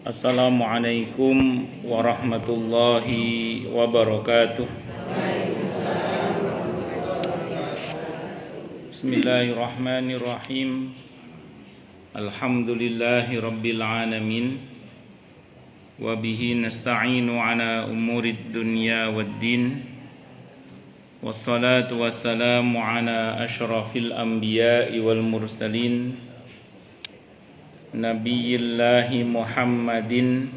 Assalamualaikum warahmatullahi wabarakatuh. Bismillahirrahmanirrahim. Alhamdulillahi rabbil alamin. Wa bihi nasta'inu ala umurid dunya waddin. Wassalatu wassalamu ala ashrafil anbiya'i wal mursalin Nabiyillahi Muhammadin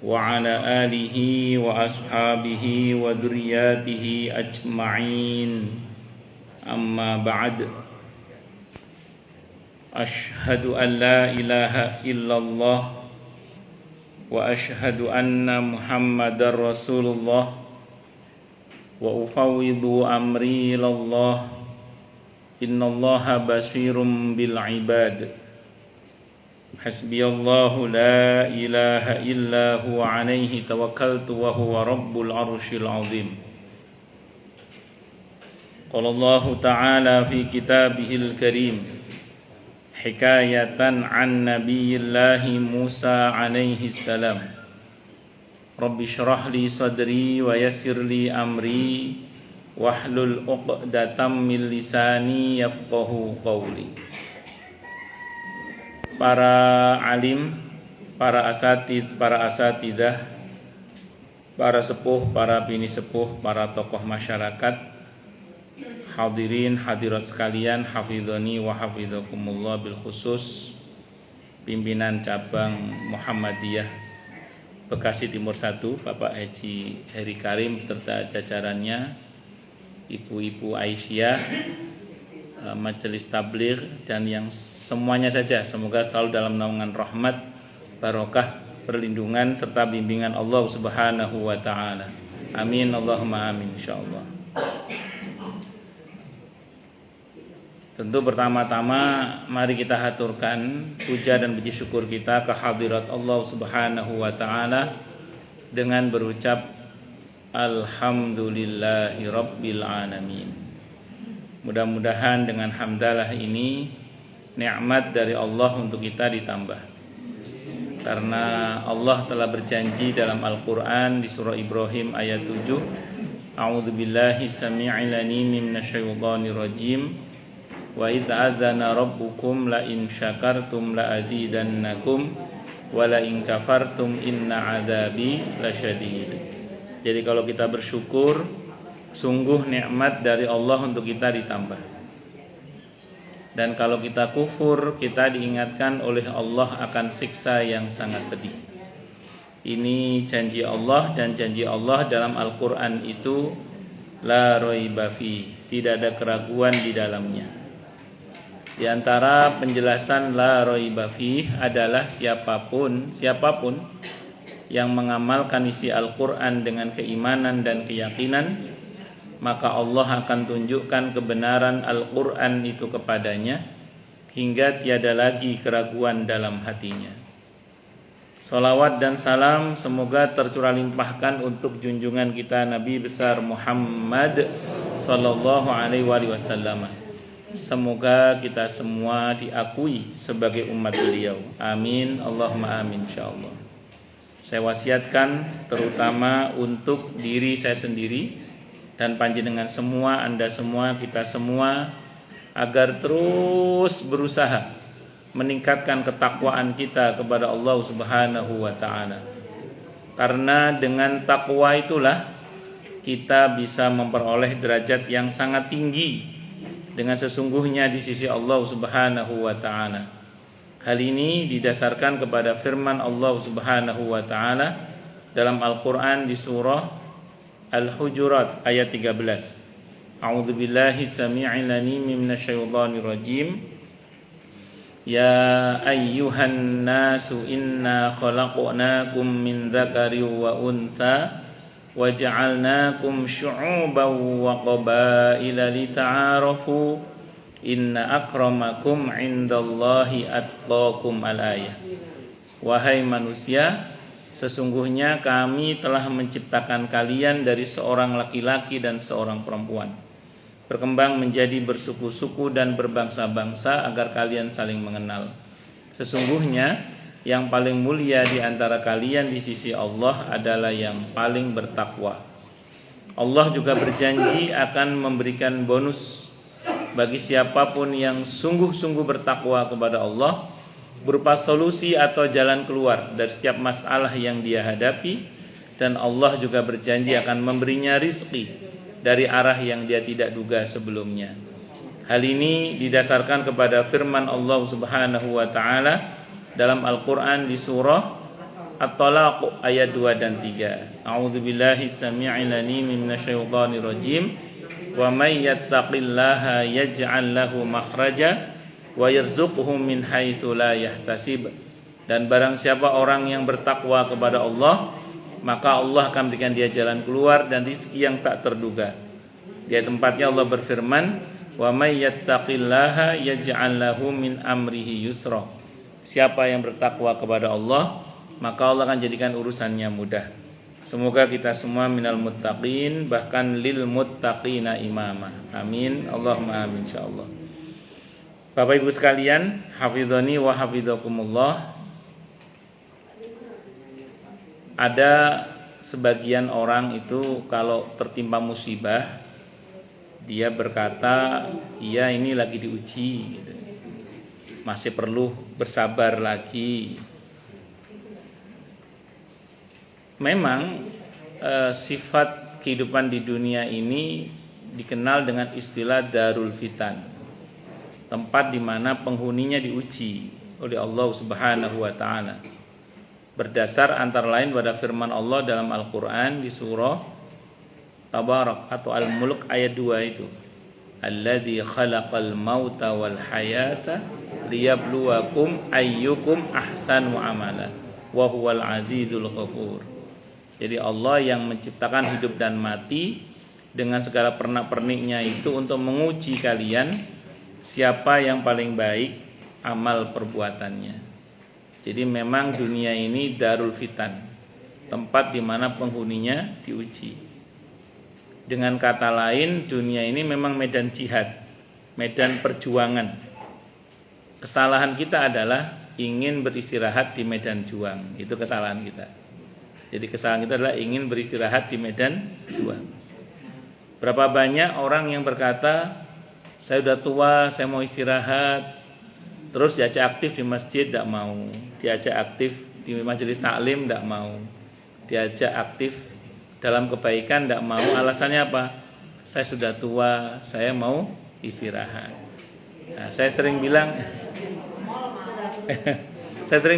wa ala alihi wa ashabihi wa dzurriyyatihi ajma'in. Amma ba'd. Ashhadu an la ilaha illallah wa ashhadu anna Muhammadar Rasulullah wa ufawwidu amri ilallah. Innallaha basirum bil ibad. Hasbiyallahu la ilaha illa huwa alaihi tawakkaltu wa huwa rabbul arsyil azim. Qala Allah ta'ala fi kitabihil karim hikayatan an nabiyillahi Musa alaihi salam. Rabbi shrah li sadri wa yassir li amri wahlul 'uqdatam min lisani yafqahu qawli. Para alim, para asatidah, para sepuh, para bini sepuh, para tokoh masyarakat, hadirin hadirat sekalian, hafizani wa hafizakumullah, bil khusus pimpinan cabang Muhammadiyah Bekasi Timur 1, Bapak Haji Heri Karim serta jajarannya, Ibu-ibu Aisyah, Majelis Tabligh dan yang semuanya saja, semoga selalu dalam naungan rahmat, barokah, perlindungan serta bimbingan Allah Subhanahu wa taala. Amin Allahumma amin insyaallah. Tentu pertama-tama mari kita haturkan puja dan puji syukur kita ke hadirat Allah Subhanahu wa taala dengan berucap alhamdulillahi rabbil alamin. Mudah-mudahan dengan hamdalah ini nikmat dari Allah untuk kita ditambah. Karena Allah telah berjanji dalam Al-Qur'an di surah Ibrahim ayat 7, A'udzubillahi samii'il 'aliim minasyaitonir rajim. Wa idz adzana rabbukum la in syakartum la azidannakum wa la in kafartum inna 'adzabi lasyadid. Jadi kalau kita bersyukur, sungguh nikmat dari Allah untuk kita ditambah. Dan kalau kita kufur, kita diingatkan oleh Allah akan siksa yang sangat pedih. Ini janji Allah, dan janji Allah dalam Al-Quran itu la raiba fi, tidak ada keraguan di dalamnya. Di antara penjelasan la raiba fi adalah siapapun yang mengamalkan isi Al-Quran dengan keimanan dan keyakinan, maka Allah akan tunjukkan kebenaran Al-Quran itu kepadanya hingga tiada lagi keraguan dalam hatinya. Salawat dan salam semoga tercurah limpahkan untuk junjungan kita Nabi besar Muhammad sallallahu alaihi wasallam. Semoga kita semua diakui sebagai umat beliau. Amin Allahumma amin insyaallah. Saya wasiatkan terutama untuk diri saya sendiri dan panjenengan semua, Anda semua, kita semua, agar terus berusaha meningkatkan ketakwaan kita kepada Allah Subhanahu wa ta'ala. Karena dengan takwa itulah kita bisa memperoleh derajat yang sangat tinggi dengan sesungguhnya di sisi Allah Subhanahu wa ta'ala. Hal ini didasarkan kepada firman Allah Subhanahu wa ta'ala dalam Al-Quran di surah Al-Hujurat ayat 13. A'udzubillahi samii'il 'aliim minasyaitonir rajim. Ya ayyuhan nasu inna khalaqnakum min dzakarin wa untha wa ja'alnakum syu'uban wa qabaila lita'arafu inna akramakum 'indallahi atqakum al-ayah. Wahai manusia, sesungguhnya kami telah menciptakan kalian dari seorang laki-laki dan seorang perempuan, berkembang menjadi bersuku-suku dan berbangsa-bangsa agar kalian saling mengenal. Sesungguhnya yang paling mulia di antara kalian di sisi Allah adalah yang paling bertakwa. Allah juga berjanji akan memberikan bonus bagi siapapun yang sungguh-sungguh bertakwa kepada Allah, berupa solusi atau jalan keluar dari setiap masalah yang dia hadapi. Dan Allah juga berjanji akan memberinya rizki dari arah yang dia tidak duga sebelumnya. Hal ini didasarkan kepada firman Allah Subhanahu wa ta'ala dalam Al-Quran di surah At-Talaq ayat 2 dan 3. A'udzubillahi sami'il alim minasyaitonir rajim. Wa may yattaqillaha yaj'al lahu makhraja wa yarzuqhu min haitsu la yahtasib. Dan barang siapa orang yang bertakwa kepada Allah, maka Allah akan berikan dia jalan keluar dan rezeki yang tak terduga. Di tempatnya Allah berfirman, wa may yattaqillaha yaj'al lahu min amrihi yusra. Siapa yang bertakwa kepada Allah, maka Allah akan jadikan urusannya mudah. Semoga kita semua minal muttaqin, bahkan lil muttaqina imama. Amin. Allahumma amin insyaallah. Bapak Ibu sekalian, hafizani wa hafizakumullah. Ada sebagian orang itu kalau tertimpa musibah, dia berkata, iya ini lagi diuji gitu. Masih perlu bersabar lagi. Memang sifat kehidupan di dunia ini dikenal dengan istilah darul fitan, tempat di mana penghuninya diuji oleh Allah Subhanahu wa ta'ala. Berdasar antara lain pada firman Allah dalam Al-Quran di surah Tabarak atau Al-Mulk ayat 2 itu, alladzi khalaqal mauta wal hayata liyabluwakum ayyukum ahsanu amala wa huwal azizul ghafur. Jadi Allah yang menciptakan hidup dan mati dengan segala pernak-perniknya itu untuk menguji kalian siapa yang paling baik amal perbuatannya. Jadi memang dunia ini darul fitan, tempat di mana penghuninya diuji. Dengan kata lain, dunia ini memang medan jihad, medan perjuangan. Kesalahan kita adalah ingin beristirahat di medan juang. Itu kesalahan kita. Jadi kesalahan kita adalah ingin beristirahat di medan juang. Berapa banyak orang yang berkata, saya sudah tua, saya mau istirahat. Terus diajak aktif di masjid, tidak mau. Diajak aktif di majelis taklim, tidak mau. Diajak aktif dalam kebaikan, tidak mau. Alasannya apa? Saya sudah tua, saya mau istirahat. Nah, saya sering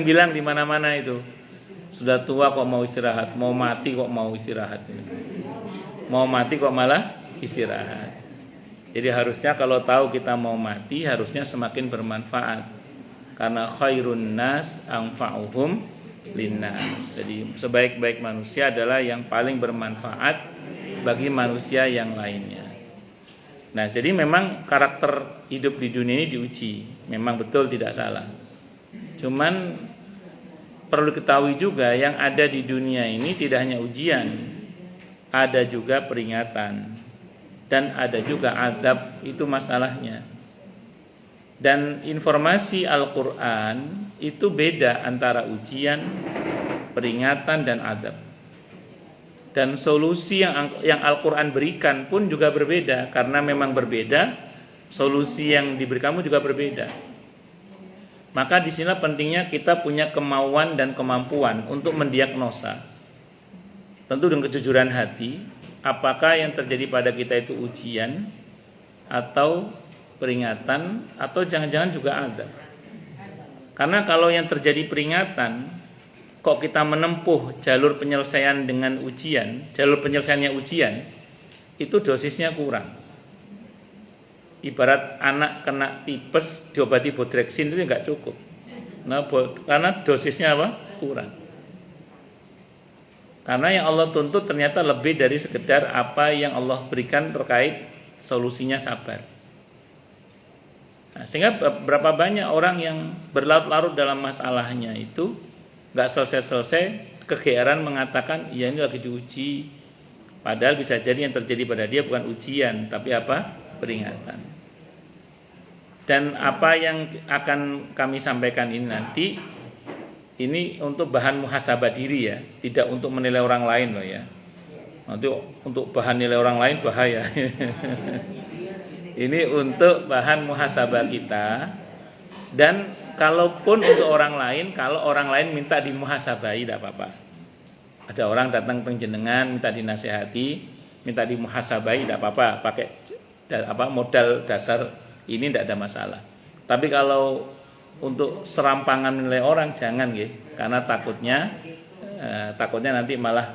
bilang di mana-mana itu, sudah tua kok mau istirahat, mau mati kok mau istirahat. Mau mati kok malah istirahat. Jadi harusnya kalau tahu kita mau mati, harusnya semakin bermanfaat. Karena khairun nas anfa'uhum linnas. Jadi sebaik-baik manusia adalah yang paling bermanfaat bagi manusia yang lainnya. Nah, jadi memang karakter hidup di dunia ini diuji. Memang betul, tidak salah. Cuman perlu diketahui juga yang ada di dunia ini tidak hanya ujian, ada juga peringatan dan ada juga azab, itu masalahnya. Dan informasi Al-Quran itu beda antara ujian, peringatan dan azab. Dan solusi yang Al-Quran berikan pun juga berbeda. Karena memang berbeda, solusi yang diberikan pun juga berbeda. Maka disinilah pentingnya kita punya kemauan dan kemampuan untuk mendiagnosa, tentu dengan kejujuran hati, apakah yang terjadi pada kita itu ujian atau peringatan, atau jangan-jangan juga azab. Karena kalau yang terjadi peringatan, kok kita menempuh jalur penyelesaian dengan ujian, jalur penyelesaiannya ujian, itu dosisnya kurang. Ibarat anak kena tipes diobati bodreksin itu enggak cukup. Nah, karena dosisnya apa? Kurang. Karena yang Allah tuntut ternyata lebih dari sekedar apa yang Allah berikan terkait solusinya sabar. Nah, sehingga berapa banyak orang yang berlarut-larut dalam masalahnya itu enggak selesai-selesai, kegeeran mengatakan, iya ini lagi diuji. Padahal bisa jadi yang terjadi pada dia bukan ujian, tapi apa? Peringatan. Dan apa yang akan kami sampaikan ini nanti ini untuk bahan muhasabah diri ya, tidak untuk menilai orang lain loh ya. Nanti untuk bahan nilai orang lain bahaya. Ini untuk bahan muhasabah kita. Dan kalaupun untuk orang lain, kalau orang lain minta dimuhasabahi tidak apa-apa. Ada orang datang penjenengan minta dinasihati, minta dimuhasabahi tidak apa-apa, pakai modal dasar ini tidak ada masalah. Tapi kalau untuk serampangan nilai orang jangan nggih, karena takutnya nanti malah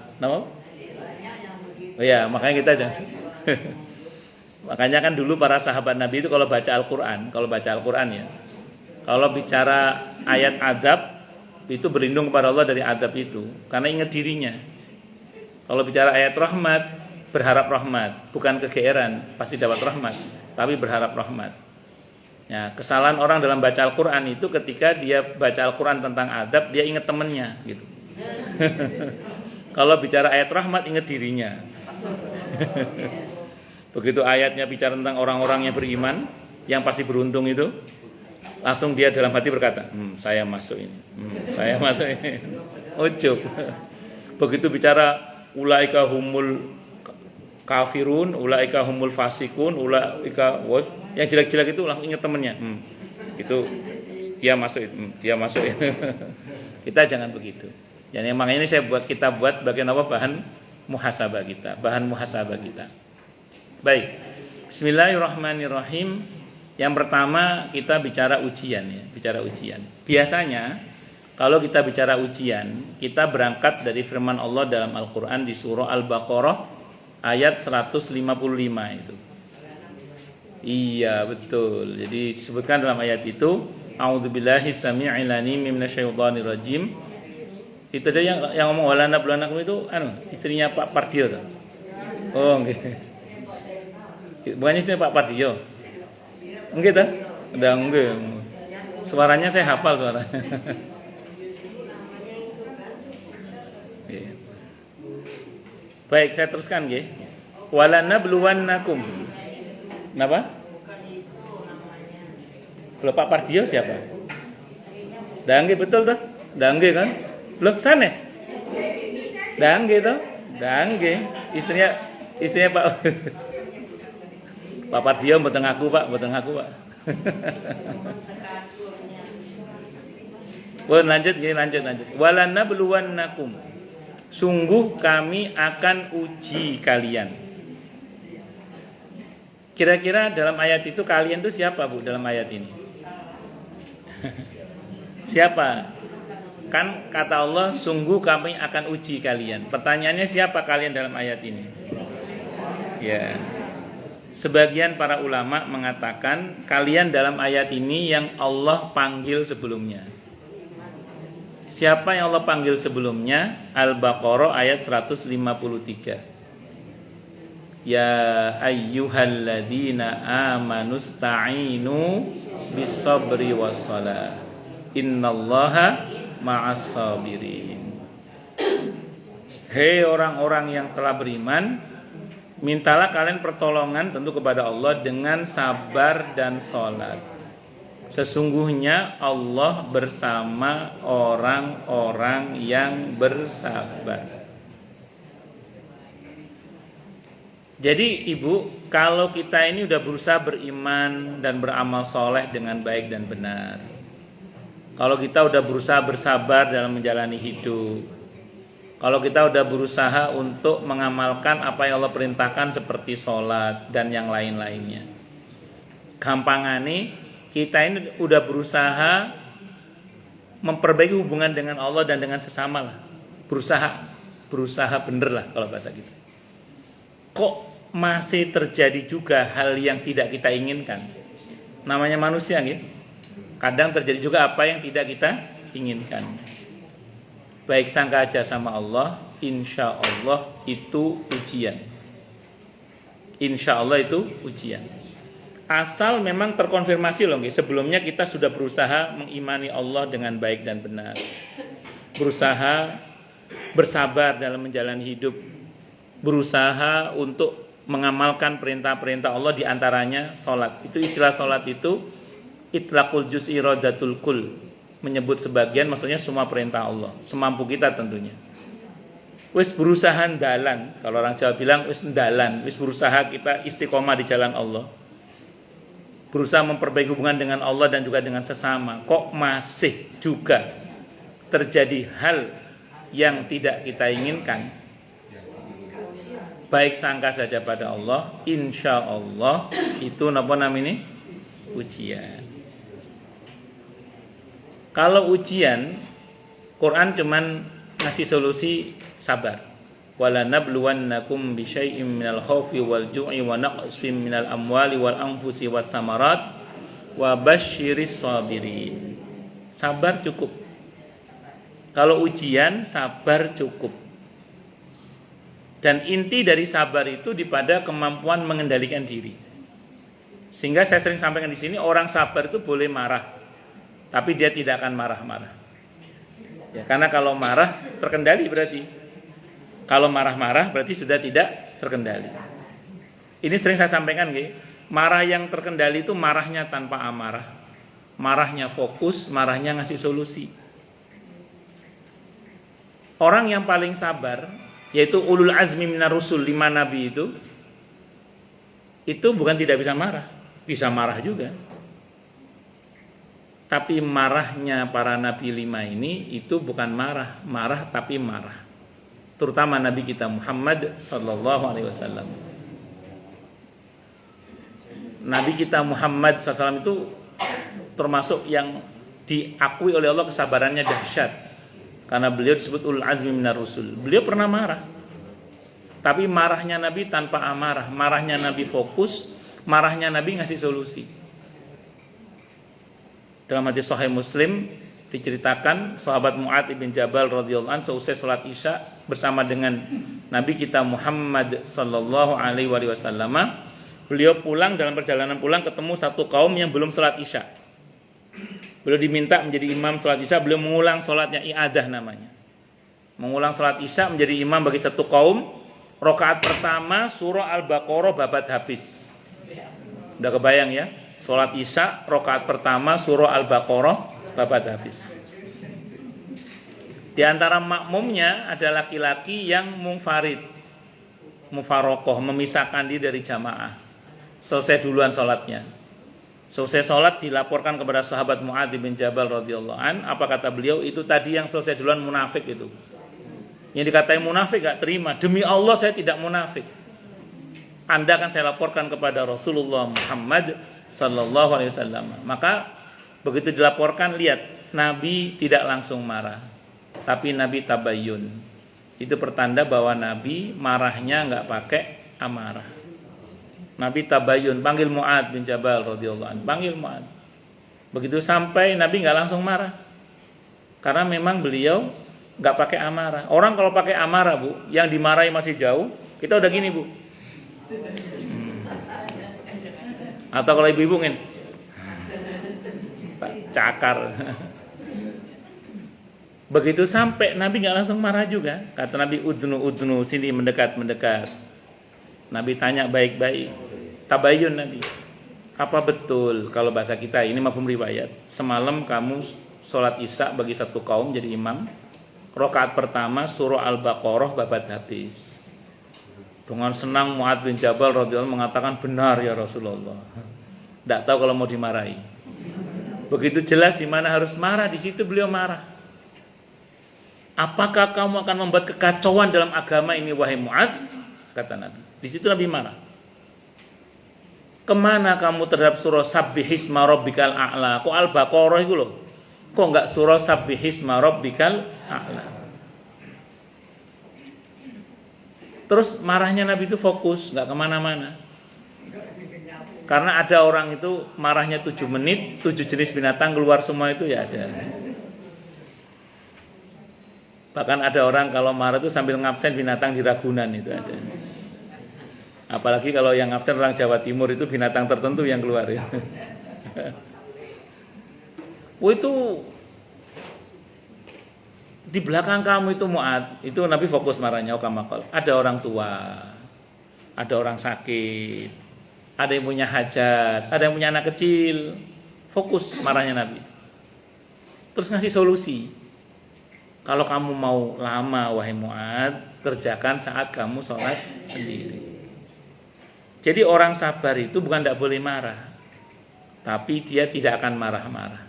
Oh ya, makanya kita jangan. Makanya kan dulu para sahabat Nabi itu kalau baca Al-Qur'an ya. Kalau bicara ayat adab itu berlindung kepada Allah dari adab itu karena ingat dirinya. Kalau bicara ayat rahmat, berharap rahmat, bukan kegeeran, pasti dapat rahmat, tapi berharap rahmat. Ya, kesalahan orang dalam baca Al-Qur'an itu ketika dia baca Al-Qur'an tentang adab, dia ingat temannya gitu. Kalau bicara ayat rahmat ingat dirinya. Begitu ayatnya bicara tentang orang-orang yang beriman, yang pasti beruntung itu, langsung dia dalam hati berkata, saya masuk ini, saya masuk ini. Ujub. Begitu bicara ulaika humul kafirun, ulaika humul fasikun, ulaika yang jelek-jelek itu langsung ingat temannya. Itu dia masuk itu. Kita jangan begitu. Jadi emang ini kita buat bagian apa bahan muhasabah kita. Baik. Bismillahirrahmanirrahim. Yang pertama kita bicara ujian ya, Biasanya kalau kita bicara ujian, kita berangkat dari firman Allah dalam Al-Qur'an di surah Al-Baqarah ayat 155 itu. Iya, betul. Jadi disebutkan dalam ayat itu, a'udzubillahi samii'il 'alim minasyaitonir rajim. Itu dia yang ngomong walana bulanakum itu istrinya Pak Pardio tuh. Oh, nggih. Bukan istrinya Pak Pardio. Nggih ta? Udah nggih. Suaranya saya hafal suaranya. Baik, saya teruskan nggih. Walana bluwannakum. Kenapa? Kalau Pak Pardio siapa? Dangge betul tuh? Dangge kan? Loh, sanes. Dangge toh? Dangge. Istrinya Pak. Pak Pardio mboten ngaku, Pak. Lanjut. Walana bluwannakum. Sungguh kami akan uji kalian. Kira-kira dalam ayat itu kalian itu siapa, Bu, dalam ayat ini? Siapa? Kan kata Allah, sungguh kami akan uji kalian. Pertanyaannya siapa kalian dalam ayat ini? Ya. Sebagian para ulama mengatakan kalian dalam ayat ini yang Allah panggil sebelumnya. Siapa yang Allah panggil sebelumnya? Al-Baqarah ayat 153. Ya ayyuhalladzina amanusta'inu bis-sabri was-shalah. Innallaha ma'as sabirin. Hei orang-orang yang telah beriman, mintalah kalian pertolongan tentu kepada Allah dengan sabar dan salat. Sesungguhnya Allah bersama orang-orang yang bersabar. Jadi Ibu, kalau kita ini udah berusaha beriman dan beramal soleh dengan baik dan benar, kalau kita udah berusaha bersabar dalam menjalani hidup, kalau kita udah berusaha untuk mengamalkan apa yang Allah perintahkan seperti sholat dan yang lain-lainnya, gampangane kita ini udah berusaha memperbaiki hubungan dengan Allah dan dengan sesama lah. Berusaha bener lah kalau bahasa kita. Kok masih terjadi juga hal yang tidak kita inginkan? Namanya manusia gitu. Kadang terjadi juga apa yang tidak kita inginkan. Baik sangka aja sama Allah, insya Allah itu ujian. Insya Allah itu ujian. Asal memang terkonfirmasi loh, sebelumnya kita sudah berusaha mengimani Allah dengan baik dan benar, berusaha bersabar dalam menjalani hidup, berusaha untuk mengamalkan perintah-perintah Allah, diantaranya sholat. Itu istilah sholat itu itlaqul juz'i iradatul kul. menyebut sebagian, maksudnya semua perintah Allah, semampu kita tentunya. Wis berusaha ndalan, kalau orang Jawa bilang wis ndalan, wis berusaha kita istiqomah di jalan Allah. Berusaha memperbaiki hubungan dengan Allah dan juga dengan sesama. Kok masih juga terjadi hal yang tidak kita inginkan? Baik sangka saja pada Allah, insya Allah itu napa namanya? Ujian. Kalau ujian, Quran cuman ngasih solusi sabar. Wala nabluwannakum bisyai'im minal khaufi wal ju'i wa naqsin minal amwali wal anfusi was samarat wa basyiris sabirin. Sabar cukup. Kalau ujian, sabar cukup. Dan inti dari sabar itu pada kemampuan mengendalikan diri. Sehingga saya sering sampaikan di sini, orang sabar itu boleh marah, tapi dia tidak akan marah-marah. Ya, karena kalau marah terkendali berarti. Kalau marah-marah berarti sudah tidak terkendali. Ini sering saya sampaikan, marah yang terkendali itu marahnya tanpa amarah. Marahnya fokus, marahnya ngasih solusi. Orang yang paling sabar, yaitu ulul azmi minar rusul, 5 nabi itu bukan tidak bisa marah, bisa marah juga. Tapi marahnya para nabi 5 ini itu bukan marah tapi marah. Terutama Nabi kita Muhammad sallallahu alaihi wasallam. Nabi kita Muhammad SAW itu termasuk yang diakui oleh Allah kesabarannya dahsyat. Karena beliau disebut ulul azmi minar rusul. Beliau pernah marah. Tapi marahnya Nabi tanpa amarah. Marahnya Nabi fokus. Marahnya Nabi ngasih solusi. Dalam hadis Sahih Muslim diceritakan sahabat Mu'adz bin Jabal radhiyallahu anhu seusai salat Isya bersama dengan Nabi kita Muhammad sallallahu alaihi wasallam, beliau pulang, dalam perjalanan pulang ketemu satu kaum yang belum salat Isya. Beliau diminta menjadi imam salat Isya, beliau mengulang salatnya, i'adah namanya. Mengulang salat Isya menjadi imam bagi satu kaum. Rakaat pertama surah Al-Baqarah babat habis. Udah kebayang ya? Salat Isya rakaat pertama surah Al-Baqarah babat habis. Di antara makmumnya ada laki-laki yang munfarid, mufarokoh, memisahkan diri dari jamaah. Selesai duluan sholatnya. Selesai sholat dilaporkan kepada sahabat Mu'adz bin Jabal radhiyallahu an. Apa kata beliau? Itu tadi yang selesai duluan munafik itu. Yang dikatai munafik gak terima. Demi Allah saya tidak munafik. Anda akan saya laporkan kepada Rasulullah Muhammad sallallahu alaihi wasallam. Maka begitu dilaporkan, lihat, Nabi tidak langsung marah, tapi Nabi tabayyun. Itu pertanda bahwa Nabi marahnya nggak pakai amarah. Nabi tabayyun, panggil Mu'adz bin Jabal radhiyallahu anhu, panggil Mu'adz. Begitu sampai Nabi nggak langsung marah, karena memang beliau nggak pakai amarah. Orang kalau pakai amarah, Bu, yang dimarahi masih jauh, kita udah gini, Bu. Atau kalau ibu-ibu ngin, cakar. Begitu sampai Nabi nggak langsung marah juga. Kata Nabi, udnu, sini mendekat. Nabi tanya baik-baik. Tabayyun Nabi. Apa betul kalau bahasa kita ini mafhum riwayat, semalam kamu sholat Isya bagi satu kaum jadi imam, rakaat pertama surah Al-Baqarah babat habis. Dengan senang Mu'adz bin Jabal radhiyallahu anhu mengatakan, benar ya Rasulullah. Tidak tahu kalau mau dimarahi. Begitu jelas di mana harus marah, di situ beliau marah. Apakah kamu akan membuat kekacauan dalam agama ini wahai Mu'adz? Kata Nabi. Di situ Nabi marah. Kemana kamu terhadap surah Sabbihisma Rabbikal A'la? Kok Al-Baqarah itu loh? Kok enggak surah Sabbihisma Rabbikal A'la? Terus marahnya Nabi itu fokus, enggak kemana-mana. Karena ada orang itu marahnya 7 menit, 7 jenis binatang keluar semua itu ya ada. Bahkan ada orang kalau marah itu sambil ngabsen binatang di Ragunan itu ada. Apalagi kalau yang ngabsen orang Jawa Timur itu binatang tertentu yang keluar ya. Itu di belakang kamu itu Mu'adz, itu Nabi fokus marahnya kamakal. Ada orang tua, ada orang sakit, ada yang punya hajat, ada yang punya anak kecil. Fokus marahnya Nabi. terus ngasih solusi. Kalau kamu mau lama wahai Mu'adz, kerjakan saat kamu sholat sendiri. Jadi orang sabar itu bukan tidak boleh marah, tapi dia tidak akan marah-marah.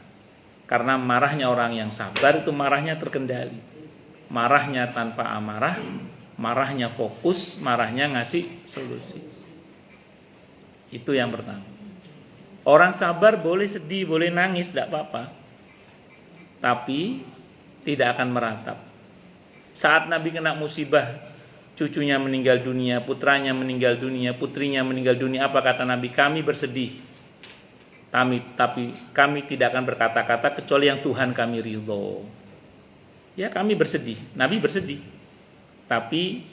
Karena marahnya orang yang sabar itu marahnya terkendali. Marahnya tanpa amarah, marahnya fokus, marahnya ngasih solusi. Itu yang pertama. Orang sabar boleh sedih, boleh nangis, tidak apa-apa. Tapi tidak akan meratap. Saat Nabi kena musibah, cucunya meninggal dunia, putranya meninggal dunia, putrinya meninggal dunia, apa kata Nabi? Kami bersedih. Tapi kami tidak akan berkata-kata kecuali yang Tuhan kami ridho. Ya, kami bersedih. Nabi bersedih. Tapi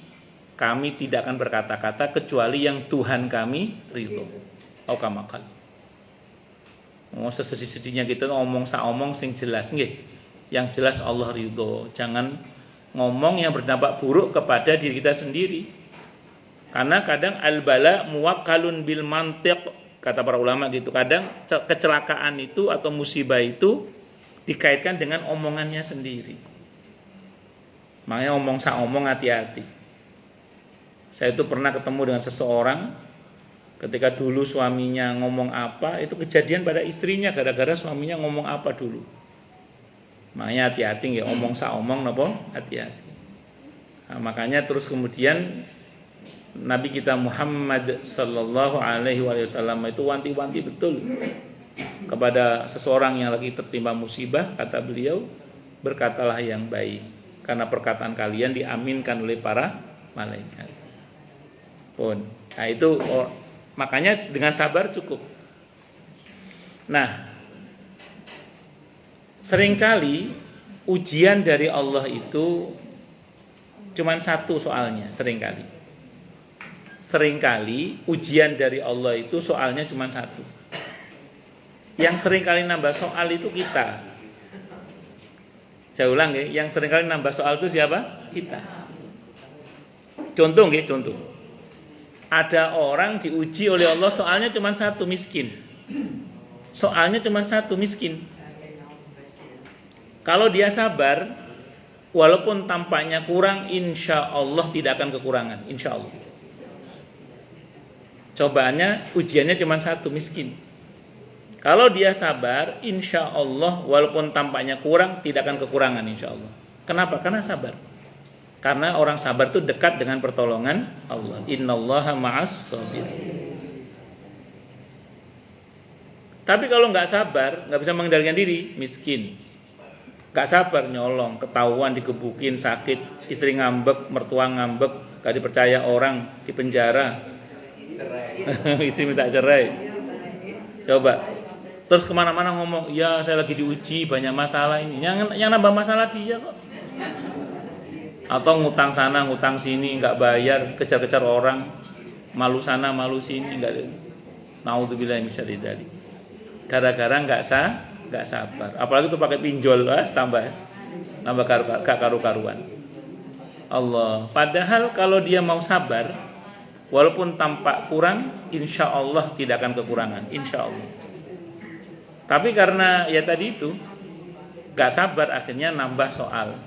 kami tidak akan berkata-kata kecuali yang Tuhan kami ridho. Aukamakal. Mau sesedih-sedihnya kita ngomong saomong sing jelas nggih. Yang jelas Allah ridho. Jangan ngomong yang berdampak buruk kepada diri kita sendiri. Karena kadang al-bala muwakkalun bil mantiq, kata para ulama gitu. Kadang kecelakaan itu atau musibah itu dikaitkan dengan omongannya sendiri. Makanya ngomong saomong hati-hati. Saya itu pernah ketemu dengan seseorang, ketika dulu suaminya ngomong apa, itu kejadian pada istrinya gara-gara suaminya ngomong apa dulu. Makanya hati-hati ya, omong saomong napa hati-hati. Nah, makanya terus kemudian Nabi kita Muhammad sallallahu alaihi wasallam itu wanti-wanti betul kepada seseorang yang lagi tertimpa musibah, kata beliau, berkatalah yang baik karena perkataan kalian diaminkan oleh para malaikat. Nah itu makanya dengan sabar cukup. Nah, seringkali ujian dari Allah itu cuman satu soalnya, seringkali ujian dari Allah itu soalnya cuman satu. Yang seringkali nambah soal itu kita. Saya ulang ya, yang seringkali nambah soal itu siapa? Kita. Contoh. Ada orang diuji oleh Allah soalnya cuma satu, miskin. Soalnya cuma satu, miskin. Kalau dia sabar, walaupun tampaknya kurang, insya Allah tidak akan kekurangan, insya Allah. Cobaannya, ujiannya cuma satu, miskin. Kalau dia sabar, insya Allah walaupun tampaknya kurang, tidak akan kekurangan, insya Allah. Kenapa? Karena sabar. Karena orang sabar itu dekat dengan pertolongan Allah. Innallaha ma'as sabir. Tapi kalau nggak sabar, nggak bisa mengendalikan diri, miskin. Nggak sabar, nyolong, ketahuan, digebukin, sakit, istri ngambek, mertua ngambek, nggak dipercaya orang, di penjara, istri minta cerai. Coba, terus kemana-mana ngomong, ya saya lagi diuji, banyak masalah ini. Yang nambah masalah dia kok. Atau ngutang sana, ngutang sini, nggak bayar, kejar-kejar orang, malu sana, malu sini, nggak. Naudzubillahi min syarri dzalik. Gara-gara nggak sabar. Apalagi tuh pakai pinjol, tambah gak karu-karuan. Allah. Padahal kalau dia mau sabar, walaupun tampak kurang, insya Allah tidak akan kekurangan, insya Allah. Tapi karena ya tadi itu gak sabar, akhirnya nambah soal.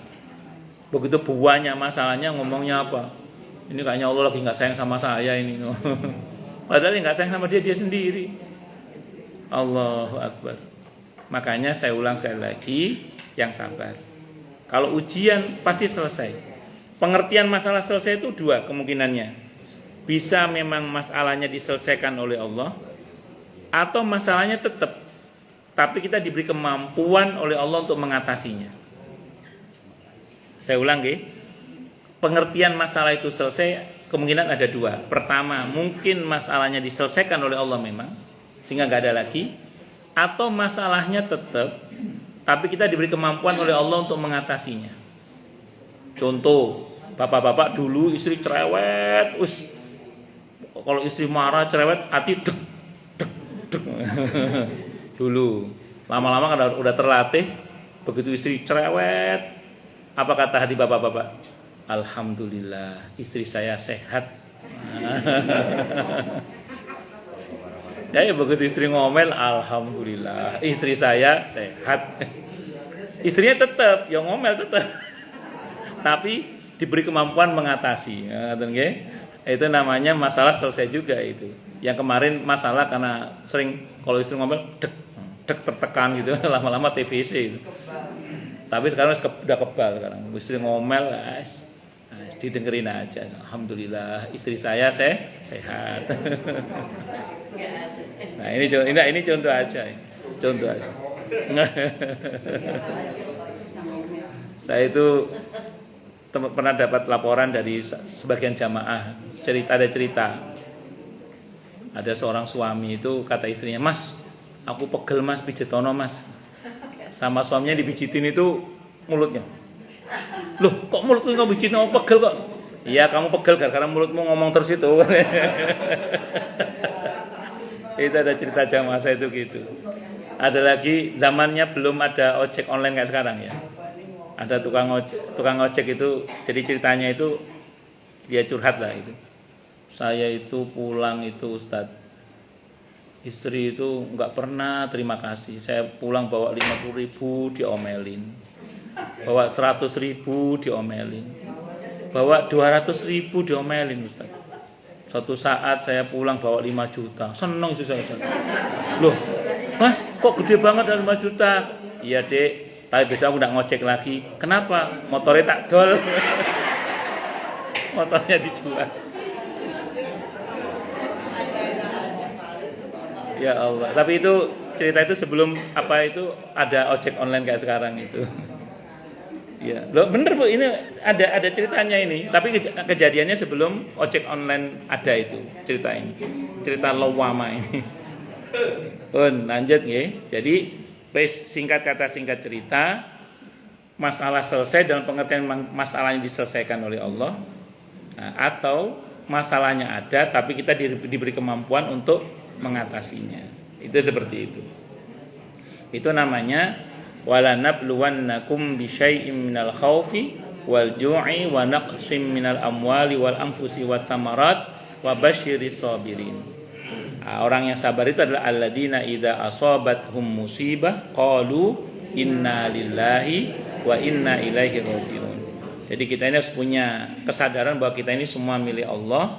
Begitu buahnya masalahnya ngomongnya apa? Ini kayaknya Allah lagi gak sayang sama saya ini. Padahal yang gak sayang sama dia sendiri. Allahu Akbar. Makanya saya ulang sekali lagi, yang sabar. Kalau ujian pasti selesai. Pengertian masalah selesai itu dua kemungkinannya. Bisa memang masalahnya diselesaikan oleh Allah, atau masalahnya tetap, tapi kita diberi kemampuan oleh Allah untuk mengatasinya. Saya ulang ya, pengertian masalah itu selesai, kemungkinan ada dua. Pertama, mungkin masalahnya diselesaikan oleh Allah memang, sehingga gak ada lagi. Atau masalahnya tetap, tapi kita diberi kemampuan oleh Allah untuk mengatasinya. Contoh, bapak-bapak dulu istri cerewet, kalau istri marah cerewet, hati dek. Dulu, lama-lama kan udah terlatih, begitu istri cerewet, apa kata hati bapak-bapak? Alhamdulillah, istri saya sehat. Ya begitu istri ngomel, alhamdulillah, istri saya sehat. Istrinya tetap, yang ngomel tetap. Tapi diberi kemampuan mengatasi. Itu namanya masalah selesai juga itu. Yang kemarin masalah karena sering kalau istri ngomel dek tertekan gitu, lama-lama TBC itu. Tapi sekarang udah kebal sekarang. Istri ngomel, didengerin aja. Alhamdulillah istri saya sehat. Nah, ini contoh aja. Contoh aja. Saya itu pernah dapat laporan dari sebagian jamaah, ada cerita. Ada seorang suami itu kata istrinya, "Mas, aku pegel Mas, pijetono Mas." Sama suaminya dipijitin itu mulutnya. "Loh, kok mulutku kamu pijitin, kamu pegel kok?" "Iya, kamu pegel karena mulutmu ngomong terus itu." Itu ada cerita jamaah saya itu gitu. Ada lagi zamannya belum ada ojek online kayak sekarang ya. Ada tukang ojek itu, jadi ceritanya itu dia curhat lah itu. "Saya itu pulang itu Ustadz, istri itu nggak pernah terima kasih. Saya pulang bawa 50.000 diomelin, bawa 100.000 diomelin, bawa 200.000 diomelin Ustadz. Suatu saat saya pulang bawa 5 juta, seneng sih saya. Loh, Mas, kok gede banget ada 5 juta? Iya Dek, tapi besok aku nggak ngojek lagi. Kenapa? Motornya tak dol." Motornya dijual. Ya Allah. Tapi itu cerita itu sebelum ada ojek online kayak sekarang itu. Ya, loh bener Bu, ini ada ceritanya ini. Tapi kejadiannya sebelum ojek online ada itu cerita ini. Cerita lawama ini. Lanjut nggih. Jadi singkat kata singkat cerita, masalah selesai dalam pengertian masalahnya diselesaikan oleh Allah, atau masalahnya ada tapi kita diberi kemampuan untuk mengatasinya. Itu seperti itu. Itu namanya wala nabluwannakum bisyai'im minal khaufi wal ju'i wa naqsim minal amwali wal anfusi was samarat wa basyiris sabirin. Orang yang sabar itu adalah alladzina idza asabathum musibah qalu inna lillahi wa inna ilaihi raji'un. Jadi kita ini harus punya kesadaran bahwa kita ini semua milik Allah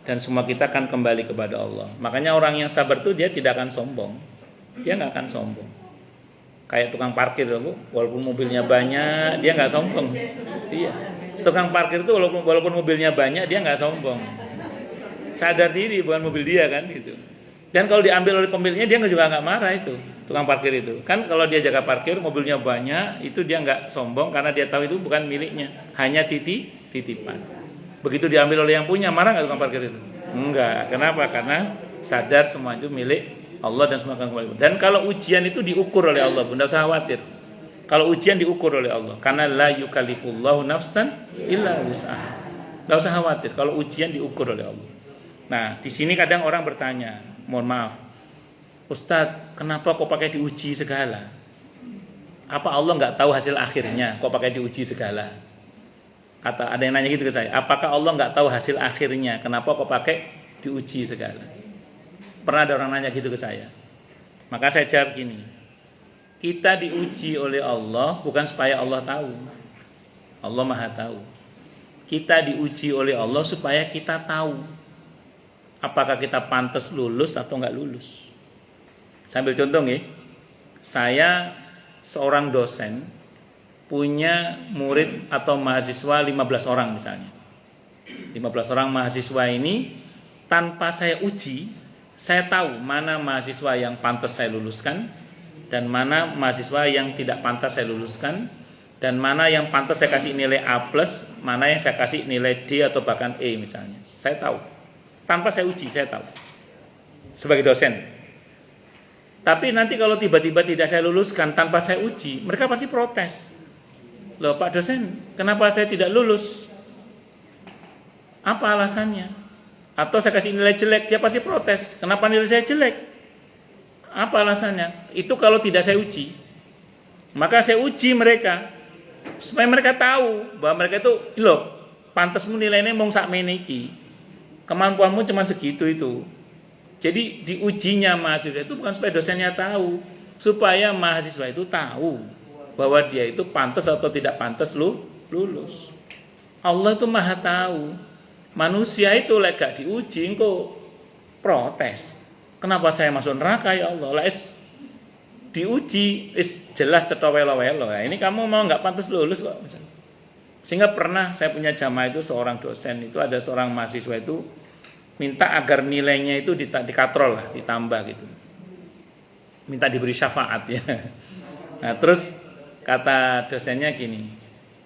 dan semua kita akan kembali kepada Allah. Makanya orang yang sabar itu dia tidak akan sombong. Dia nggak akan sombong. Kayak tukang parkir loh, walaupun mobilnya banyak, dia nggak sombong. Iya. Tukang parkir itu walaupun mobilnya banyak, dia nggak sombong. Sadar diri bukan mobil dia kan gitu. Dan kalau diambil oleh pemiliknya dia juga nggak marah itu tukang parkir itu. Kan kalau dia jaga parkir mobilnya banyak, itu dia nggak sombong karena dia tahu itu bukan miliknya, hanya titipan. Begitu diambil oleh yang punya, marah nggak tukang parkir itu? Enggak. Kenapa? Karena sadar semua itu milik Allah dan semua akan kembali. Dan kalau ujian itu diukur oleh Allah, Bunda usah khawatir. Kalau ujian diukur oleh Allah, karena la yukallifullahu nafsan illa wus'aha. Enggak usah khawatir kalau ujian diukur oleh Allah. Nah, di sini kadang orang bertanya, mohon maaf, Ustadz, kenapa kok pakai diuji segala? Apa Allah nggak tahu hasil akhirnya? Kok pakai diuji segala? Ada yang nanya gitu ke saya. Apakah Allah nggak tahu hasil akhirnya? Kenapa kok pakai diuji segala? Pernah ada orang nanya gitu ke saya. Maka saya jawab gini. Kita diuji oleh Allah bukan supaya Allah tahu. Allah Maha tahu. Kita diuji oleh Allah supaya kita tahu apakah kita pantas lulus atau nggak lulus. Sambil contoh nih. Saya seorang dosen punya murid atau mahasiswa 15 orang misalnya. 15 orang mahasiswa ini tanpa saya uji, saya tahu mana mahasiswa yang pantas saya luluskan dan mana mahasiswa yang tidak pantas saya luluskan dan mana yang pantas saya kasih nilai A+, mana yang saya kasih nilai D atau bahkan E misalnya. Saya tahu. Tanpa saya uji, saya tahu. Sebagai dosen. Tapi nanti kalau tiba-tiba tidak saya luluskan tanpa saya uji, mereka pasti protes. Loh Pak dosen, kenapa saya tidak lulus? Apa alasannya? Atau saya kasih nilai jelek, dia pasti protes. Kenapa nilai saya jelek? Apa alasannya? Itu kalau tidak saya uji. Maka saya uji mereka supaya mereka tahu bahwa mereka itu, loh, pantasmu nilainya mung sakmene iki. Kemampuanmu cuma segitu itu. Jadi diujinya mahasiswa itu bukan supaya dosennya tahu, supaya mahasiswa itu tahu bahwa dia itu pantas atau tidak pantas lulus. Allah itu maha tahu. Manusia itu lek gak diuji engko protes. Kenapa saya masuk neraka ya Allah? Lah diuji jelas cetha welo-welo. Nah, ini kamu mau nggak pantas lulus kok. Sehingga pernah saya punya jamaah itu seorang dosen itu ada seorang mahasiswa itu minta agar nilainya itu dikatrol lah, ditambah gitu. Minta diberi syafaat ya. Nah, terus kata dosennya gini,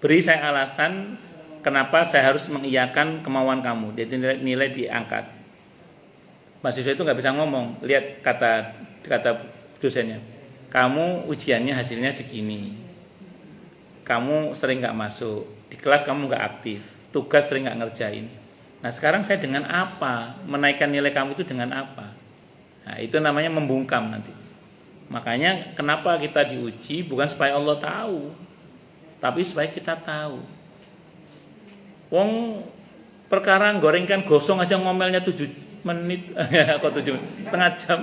beri saya alasan kenapa saya harus mengiyakan kemauan kamu. Jadi nilai diangkat. Mahasiswa itu nggak bisa ngomong. Lihat kata dosennya, kamu ujiannya hasilnya segini. Kamu sering nggak masuk. Di kelas kamu nggak aktif, tugas sering nggak ngerjain. Nah sekarang saya dengan apa menaikkan nilai kamu itu dengan apa? Nah itu namanya membungkam nanti. Makanya kenapa kita diuji bukan supaya Allah tahu, tapi supaya kita tahu. Wong perkara gorengkan gosong aja ngomelnya 7 menit, kok 7 menit, setengah jam.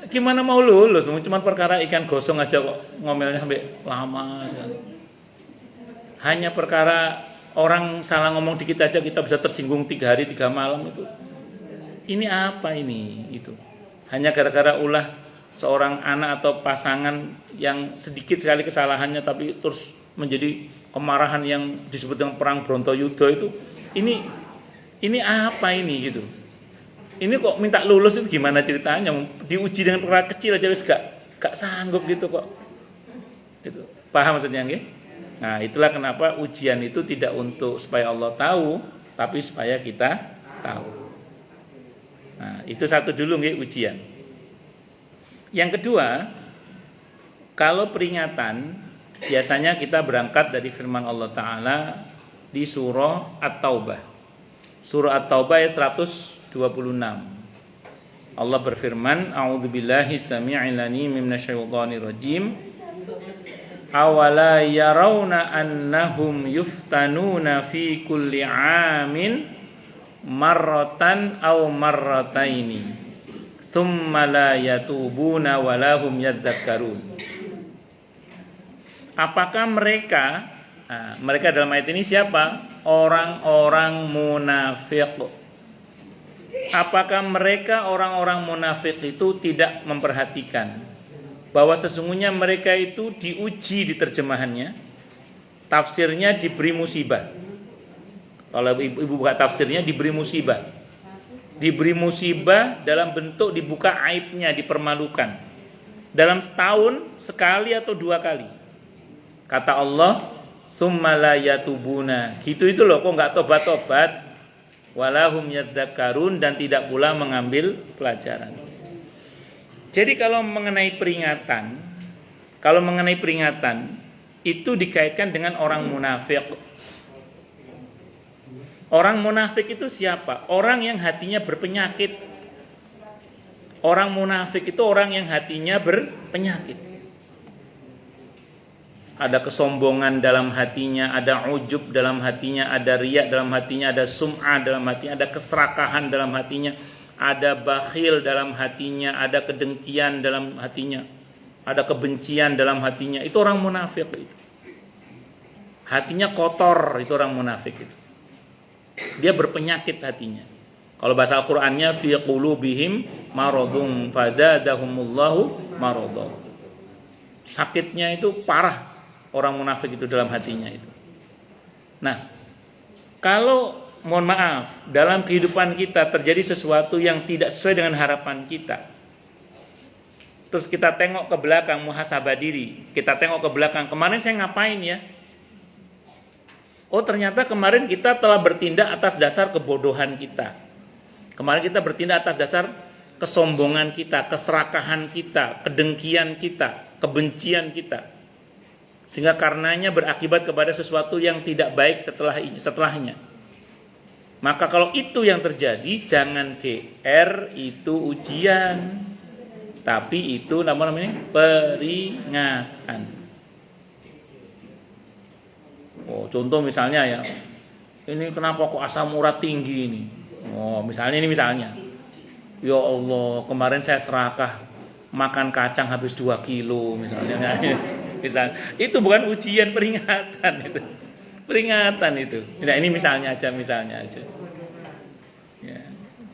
Gimana mau lulus? Cuma perkara ikan gosong aja kok ngomelnya sampai lama sekali. Hanya perkara orang salah ngomong dikit aja kita bisa tersinggung 3 hari 3 malam itu. Ini apa ini? Itu. Hanya gara-gara ulah seorang anak atau pasangan yang sedikit sekali kesalahannya tapi terus menjadi kemarahan yang disebut dengan perang Brontoyuda itu. Ini apa ini gitu? Ini kok minta lulus itu gimana ceritanya? Diuji dengan perkara kecil aja wis gak sanggup gitu kok. Itu. Paham maksudnya nggih? Nah, itulah kenapa ujian itu tidak untuk supaya Allah tahu, tapi supaya kita tahu. Nah, itu satu dulu nggih ujian. Yang kedua, kalau peringatan biasanya kita berangkat dari firman Allah Ta'ala di surah At-Taubah. Surah At-Taubah ayat 126. Allah berfirman, A'udzubillahi samii'il 'aliim minasyaitonir rajim. Awala yarawna annahum yuftanuna fi kulli 'amin marratan aw marrataini thumma la yatubuna wa lahum yadzakkarun. Apakah mereka dalam ayat ini siapa? Orang-orang munafik. Apakah mereka orang-orang munafik itu tidak memperhatikan bahwa sesungguhnya mereka itu diuji di terjemahannya, tafsirnya diberi musibah. Kalau ibu buka tafsirnya diberi musibah. Diberi musibah dalam bentuk dibuka aibnya, dipermalukan. Dalam setahun sekali atau 2 kali. Kata Allah, summa la yatubuna. Gitu itu loh, kok enggak tobat-tobat. Walahum yadzakkarun, dan tidak pula mengambil pelajaran. Jadi kalau mengenai peringatan itu dikaitkan dengan orang munafik. Orang munafik itu siapa? Orang yang hatinya berpenyakit. Orang munafik itu orang yang hatinya berpenyakit. Ada kesombongan dalam hatinya, ada ujub dalam hatinya, ada riya dalam hatinya, ada sum'ah dalam hatinya, ada keserakahan dalam hatinya, ada bakhil dalam hatinya, ada kedengkian dalam hatinya, ada kebencian dalam hatinya. Itu orang munafik itu. Hatinya kotor, itu orang munafik itu. Dia berpenyakit hatinya. Kalau bahasa Al-Qur'annya fi qulubihim maradun fazadahumullahu maradun. Sakitnya itu parah orang munafik itu dalam hatinya itu. Nah, kalau mohon maaf, dalam kehidupan kita terjadi sesuatu yang tidak sesuai dengan harapan kita, terus kita tengok ke belakang, muhasabah diri, kita tengok ke belakang, kemarin saya ngapain ya? Oh ternyata kemarin kita telah bertindak atas dasar kebodohan kita. Kemarin kita bertindak atas dasar kesombongan kita, keserakahan kita, kedengkian kita, kebencian kita, sehingga karenanya berakibat kepada sesuatu yang tidak baik setelahnya. Maka kalau itu yang terjadi, jangan GR, itu ujian, tapi itu namanya peringatan. Oh, contoh misalnya ya, ini kenapa kok asam urat tinggi ini? Oh, misalnya, ya Allah, kemarin saya serakah makan kacang habis 2 kilo misalnya. Misal, itu bukan ujian, peringatan itu. Peringatan itu. Nah, ini misalnya aja. Ya.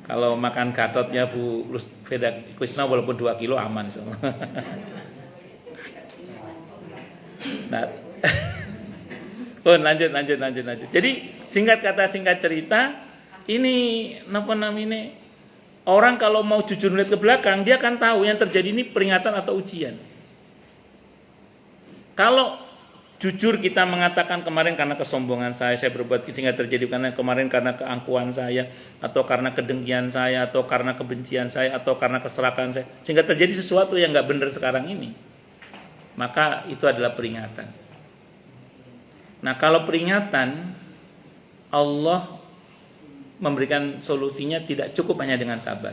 Kalau makan Gatotnya Bu Veda Krishna walaupun 2 kilo aman so. Nah, lanjut. Jadi singkat kata singkat cerita, ini apa namanya? Orang kalau mau jujur melihat ke belakang, dia akan tahu yang terjadi ini peringatan atau ujian. Kalau jujur kita mengatakan kemarin karena kesombongan saya berbuat sehingga terjadi, karena kemarin karena keangkuhan saya, atau karena kedengkian saya, atau karena kebencian saya, atau karena keserakahan saya, sehingga terjadi sesuatu yang nggak benar sekarang ini, maka itu adalah peringatan. Nah, kalau peringatan, Allah memberikan solusinya tidak cukup hanya dengan sabar.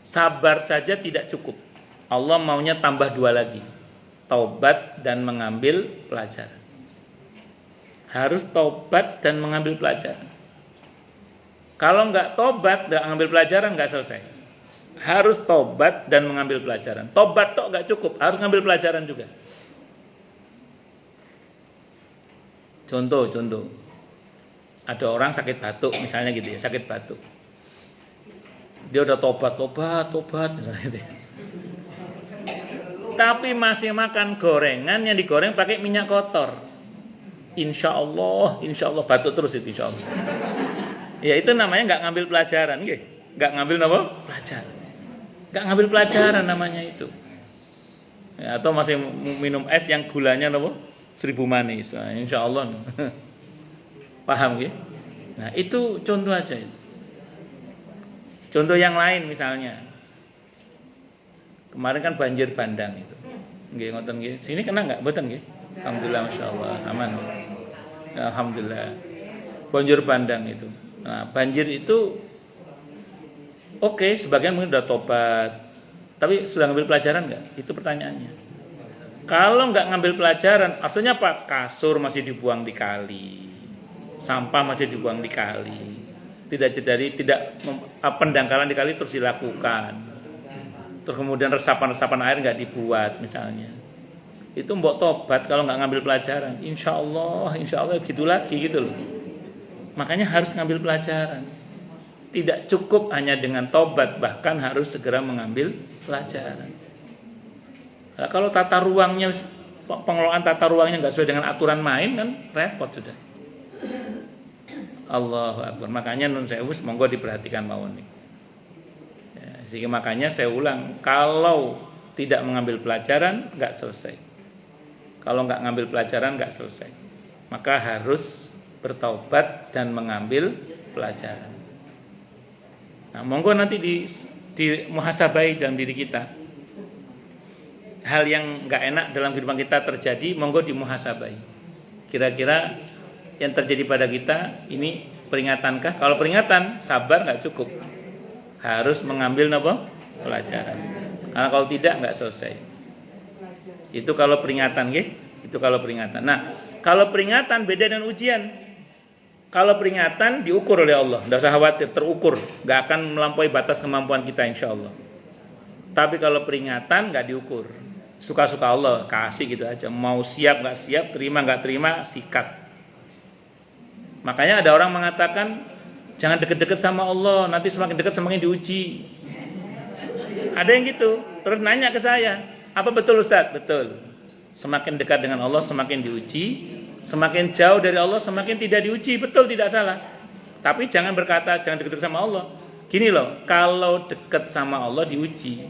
Sabar saja tidak cukup. Allah maunya tambah 2 lagi. Taubat dan mengambil pelajaran. Harus taubat dan mengambil pelajaran. Kalau nggak taubat dan mengambil pelajaran nggak selesai. Harus taubat dan mengambil pelajaran. Taubat tok nggak cukup, harus ngambil pelajaran juga. Contoh. Ada orang sakit batuk misalnya gitu ya, sakit batuk. Dia udah tobat misalnya gitu ya. Tapi masih makan gorengan yang digoreng pakai minyak kotor. Insya Allah batuk terus itu insya Allah. Ya itu namanya nggak ngambil pelajaran, nggak ngambil apa? Pelajaran. Nggak ngambil pelajaran namanya itu. Ya, atau masih minum es yang gulanya apa? 1000 manis. Nah, insya Allah. Paham ya? Nah itu contoh aja. Contoh yang lain misalnya, kemarin kan banjir bandang itu. Nggih ngoten nggih. Sini kena enggak? Mboten nggih. Alhamdulillah masyaallah aman. Alhamdulillah. Banjir bandang itu. Nah, banjir itu oke, sebagian mungkin sudah tobat. Tapi sudah ngambil pelajaran enggak? Itu pertanyaannya. Kalau enggak ngambil pelajaran, maksudnya apa? Kasur masih dibuang di kali. Sampah masih dibuang di kali. Pendangkalan di kali terus dilakukan. Terus kemudian resapan air nggak dibuat misalnya. Itu mbok tobat kalau nggak ngambil pelajaran. Insya Allah gitu lagi gitu loh. Makanya harus ngambil pelajaran. Tidak cukup hanya dengan tobat, bahkan harus segera mengambil pelajaran. Nah, kalau pengelolaan tata ruangnya nggak sesuai dengan aturan main kan repot sudah. Allahu Akbar. Makanya nun sewu monggo diperhatikan mawon nih. Ya, sehingga makanya saya ulang, kalau tidak mengambil pelajaran nggak selesai. Kalau nggak ngambil pelajaran nggak selesai. Maka harus bertaubat dan mengambil pelajaran. Nah, monggo nanti di muhasabai dalam diri kita. Hal yang nggak enak dalam kehidupan kita terjadi, monggo di muhasabai. Kira-kira yang terjadi pada kita ini peringatankah? Kalau peringatan, sabar nggak cukup, harus mengambil pelajaran. Karena kalau tidak nggak selesai. Itu kalau peringatan, itu kalau peringatan. Nah, kalau peringatan beda dengan ujian. Kalau peringatan diukur oleh Allah, nggak usah khawatir, terukur, nggak akan melampaui batas kemampuan kita, insya Allah. Tapi kalau peringatan nggak diukur, suka-suka Allah, kasih gitu aja. Mau siap nggak siap, terima nggak terima, sikat. Makanya ada orang mengatakan jangan deket-deket sama Allah, nanti semakin dekat semakin diuji. Ada yang gitu. Terus nanya ke saya, apa betul Ustaz? Betul. Semakin dekat dengan Allah semakin diuji, semakin jauh dari Allah semakin tidak diuji. Betul, tidak salah. Tapi jangan berkata jangan dekat-dekat sama Allah. Gini loh, kalau dekat sama Allah diuji,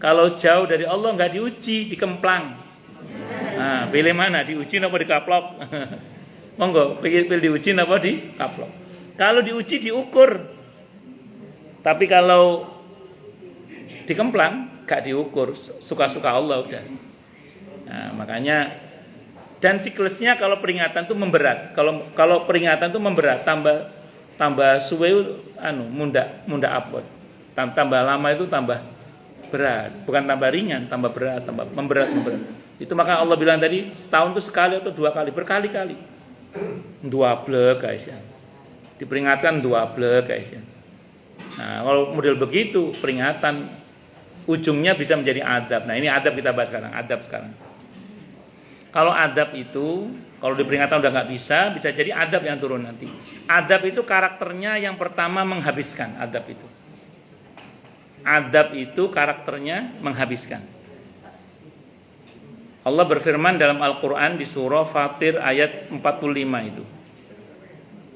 kalau jauh dari Allah nggak diuji, dikemplang. Nah, pilih mana? Diuji apa dikaplok? Monggo, pilih diuji apa dikaplok. Kalau diuji diukur. Tapi kalau dikemplang gak diukur, suka-suka Allah udah. Nah, makanya dan siklusnya kalau peringatan itu memberat. Kalau peringatan itu memberat, tambah suwe munda apot. Tambah lama itu tambah berat, bukan tambah ringan, tambah berat, tambah memberat. Itu maka Allah bilang tadi setahun itu sekali atau 2 kali, berkali-kali. 2 blek guys ya. Diperingatkan 2 blek guys ya. Nah, kalau model begitu peringatan ujungnya bisa menjadi adab. Nah, ini adab kita bahas sekarang, adab sekarang. Kalau adab itu, kalau diperingatkan udah nggak bisa jadi adab yang turun nanti. Adab itu karakternya yang pertama menghabiskan, adab itu. Adab itu karakternya menghabiskan. Allah berfirman dalam Al-Quran di surah Fatir ayat 45 itu.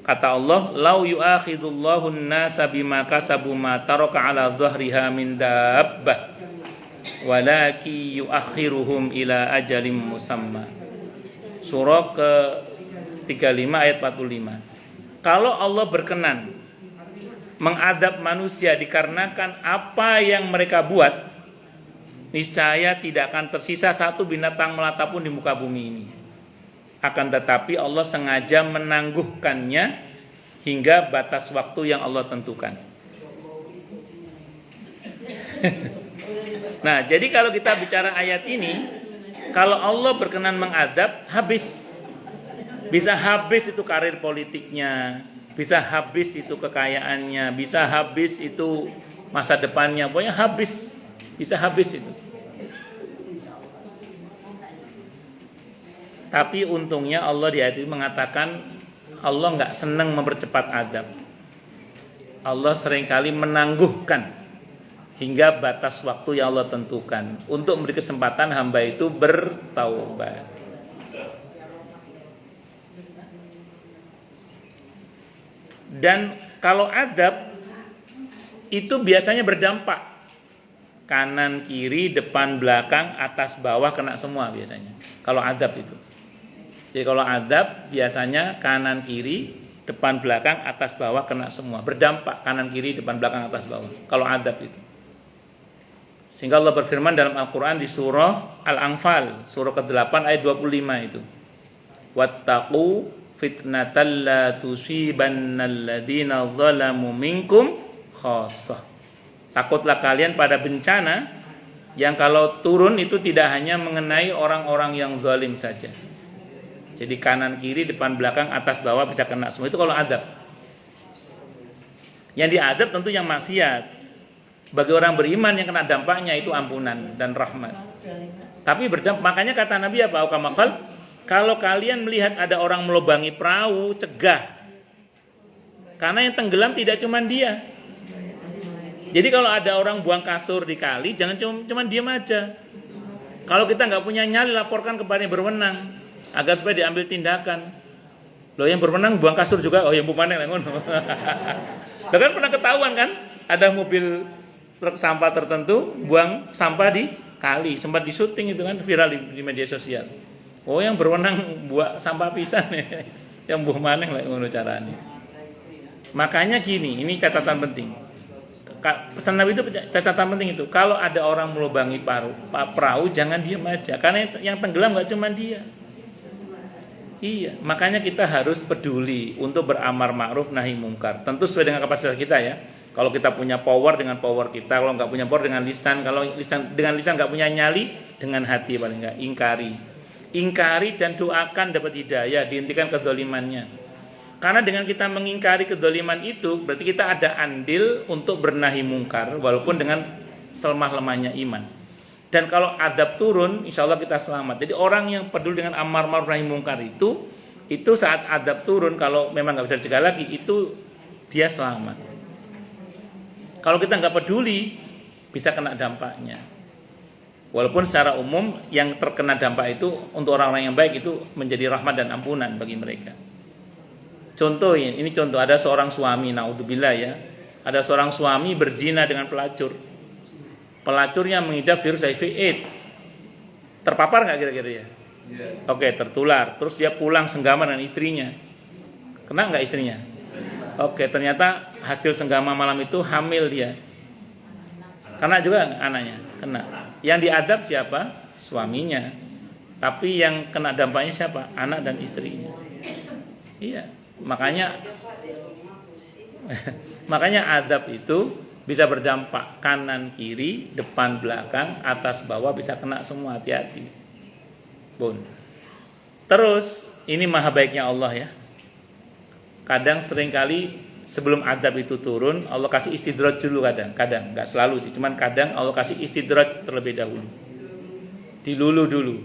Kata Allah, "Lau yu'akhidullahu an-nasa bima kasabu ma taraka 'ala dhahriha min dabbah, walaki yu'akhiruhum ila ajalim musamma." Surah ke-35 ayat 45. Kalau Allah berkenan mengadab manusia dikarenakan apa yang mereka buat, niscaya tidak akan tersisa satu binatang melata pun di muka bumi ini. Akan tetapi Allah sengaja menangguhkannya hingga batas waktu yang Allah tentukan. Nah, jadi kalau kita bicara ayat ini, kalau Allah berkenan mengadab, habis. Bisa habis itu karir politiknya, bisa habis itu kekayaannya, bisa habis itu masa depannya, pokoknya habis. Bisa habis itu. Tapi untungnya Allah di ayat ini mengatakan Allah nggak senang mempercepat adab. Allah seringkali menangguhkan hingga batas waktu yang Allah tentukan untuk memberi kesempatan hamba itu bertaubat. Dan kalau adab itu biasanya berdampak, kanan kiri depan belakang atas bawah kena semua biasanya kalau adab itu. Jadi kalau adab biasanya kanan kiri depan belakang atas bawah kena semua, berdampak kanan kiri depan belakang atas bawah kalau adab itu. Sehingga Allah berfirman dalam Al-Quran di surah Al-Anfal surah ke-8 ayat 25 itu, wattaqu fitnatal la tusibannal ladzina zalamu minkum khassah. Takutlah kalian pada bencana yang kalau turun itu tidak hanya mengenai orang-orang yang zalim saja. Jadi kanan kiri depan belakang atas bawah bisa kena semua, itu kalau adab. Yang diadab tentu yang maksiat. Bagi orang beriman yang kena dampaknya itu ampunan dan rahmat. Tapi makanya kata Nabi apa? Kalau kalian melihat ada orang melubangi perahu, cegah. Karena yang tenggelam tidak cuma dia. Jadi kalau ada orang buang kasur di kali, jangan cuma diam aja. Kalau kita nggak punya nyali, laporkan kepada yang berwenang agar supaya diambil tindakan. Loh yang berwenang buang kasur juga, oh yang buang maneng ngono. Loh kan pernah ketahuan kan? Ada mobil truk sampah tertentu buang sampah di kali, sempat di syuting itu kan, viral di media sosial. Oh yang berwenang buang sampah pisan yang buang maneng lah ngono caranya. Makanya gini, ini catatan penting. Pesan Nabi itu catatan penting itu. Kalau ada orang melubangi perahu, jangan diam aja. Karena yang tenggelam nggak cuma dia. Iya, makanya kita harus peduli untuk beramar ma'ruf nahi mungkar. Tentu sesuai dengan kapasitas kita ya. Kalau kita punya power dengan power kita, kalau nggak punya power dengan lisan, kalau dengan lisan nggak punya nyali, dengan hati paling nggak ingkari dan doakan dapat hidayah, dihentikan kedzalimannya. Karena dengan kita mengingkari kedzaliman itu, berarti kita ada andil untuk bernahi mungkar, walaupun dengan selemah-lemahnya iman. Dan kalau adab turun, insya Allah kita selamat. Jadi orang yang peduli dengan amar ma'ruf nahi mungkar itu saat adab turun, kalau memang nggak bisa dicegah lagi, itu dia selamat. Kalau kita nggak peduli, bisa kena dampaknya. Walaupun secara umum yang terkena dampak itu untuk orang-orang yang baik itu menjadi rahmat dan ampunan bagi mereka. Contoh ini contoh, ada seorang suami, naudzubillah ya, ada seorang suami berzina dengan pelacur. Pelacurnya mengidap virus HIV/AIDS. Terpapar nggak kira-kira ya? Yeah. Oke, tertular. Terus dia pulang senggama dengan istrinya. Kena nggak istrinya? Oke, ternyata hasil senggama malam itu hamil dia. Kena juga anaknya? Kena. Yang diadab siapa? Suaminya. Tapi yang kena dampaknya siapa? Anak dan istrinya. Iya. Makanya adab itu bisa berdampak kanan kiri, depan belakang, atas bawah, bisa kena semua, hati-hati. Bun. Terus ini maha baiknya Allah ya. Kadang seringkali sebelum adab itu turun, Allah kasih istidraj dulu kadang nggak selalu sih, cuman kadang Allah kasih istidraj terlebih dahulu. Dilulu dulu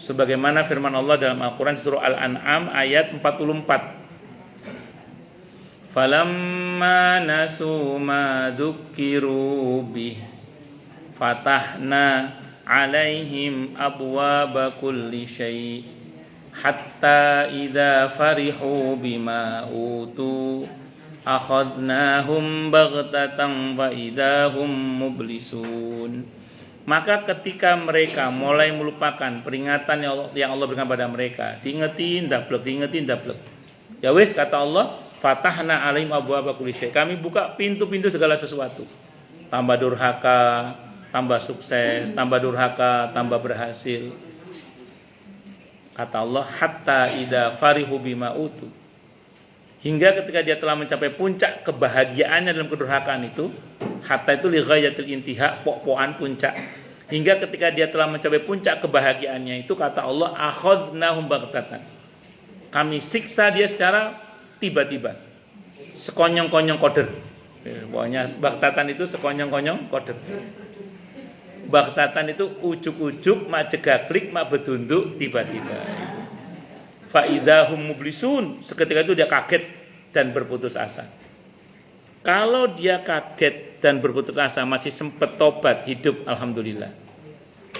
Sebagaimana firman Allah dalam Al-Quran surah Al-An'am ayat 44. Falamma nasu ma dzukkiru bih fatahna alaihim abwaba kulli syai' hatta idza farihu bima utu akhadnahum baghtatan fa idahum mublisun. Maka ketika mereka mulai melupakan peringatan yang Allah berikan pada mereka, diingetin dablek. Ya wis, kata Allah, fatahna alaihim abwaaba kulli syai'. Kami buka pintu-pintu segala sesuatu. Tambah durhaka, tambah sukses, tambah durhaka, tambah berhasil. Kata Allah, hatta idza farihu bima utu. Hingga ketika dia telah mencapai puncak kebahagiaannya dalam kedurhakaan itu, hatta itu li ghayatil intiha, pok-pokan puncak. Hingga ketika dia telah mencapai puncak kebahagiaannya itu, kata Allah, akhadnahum baghtatan. Kami siksa dia secara tiba-tiba, sekonyong-konyong koder. Pokoknya baghtatan itu sekonyong-konyong koder. Baghtatan itu ujuk-ujuk, mak jegaglik, mak bedunduk tiba-tiba. Faidahum mublisun, seketika itu dia kaget dan berputus asa. Kalau dia kaget dan berputus asa masih sempat tobat, hidup, alhamdulillah.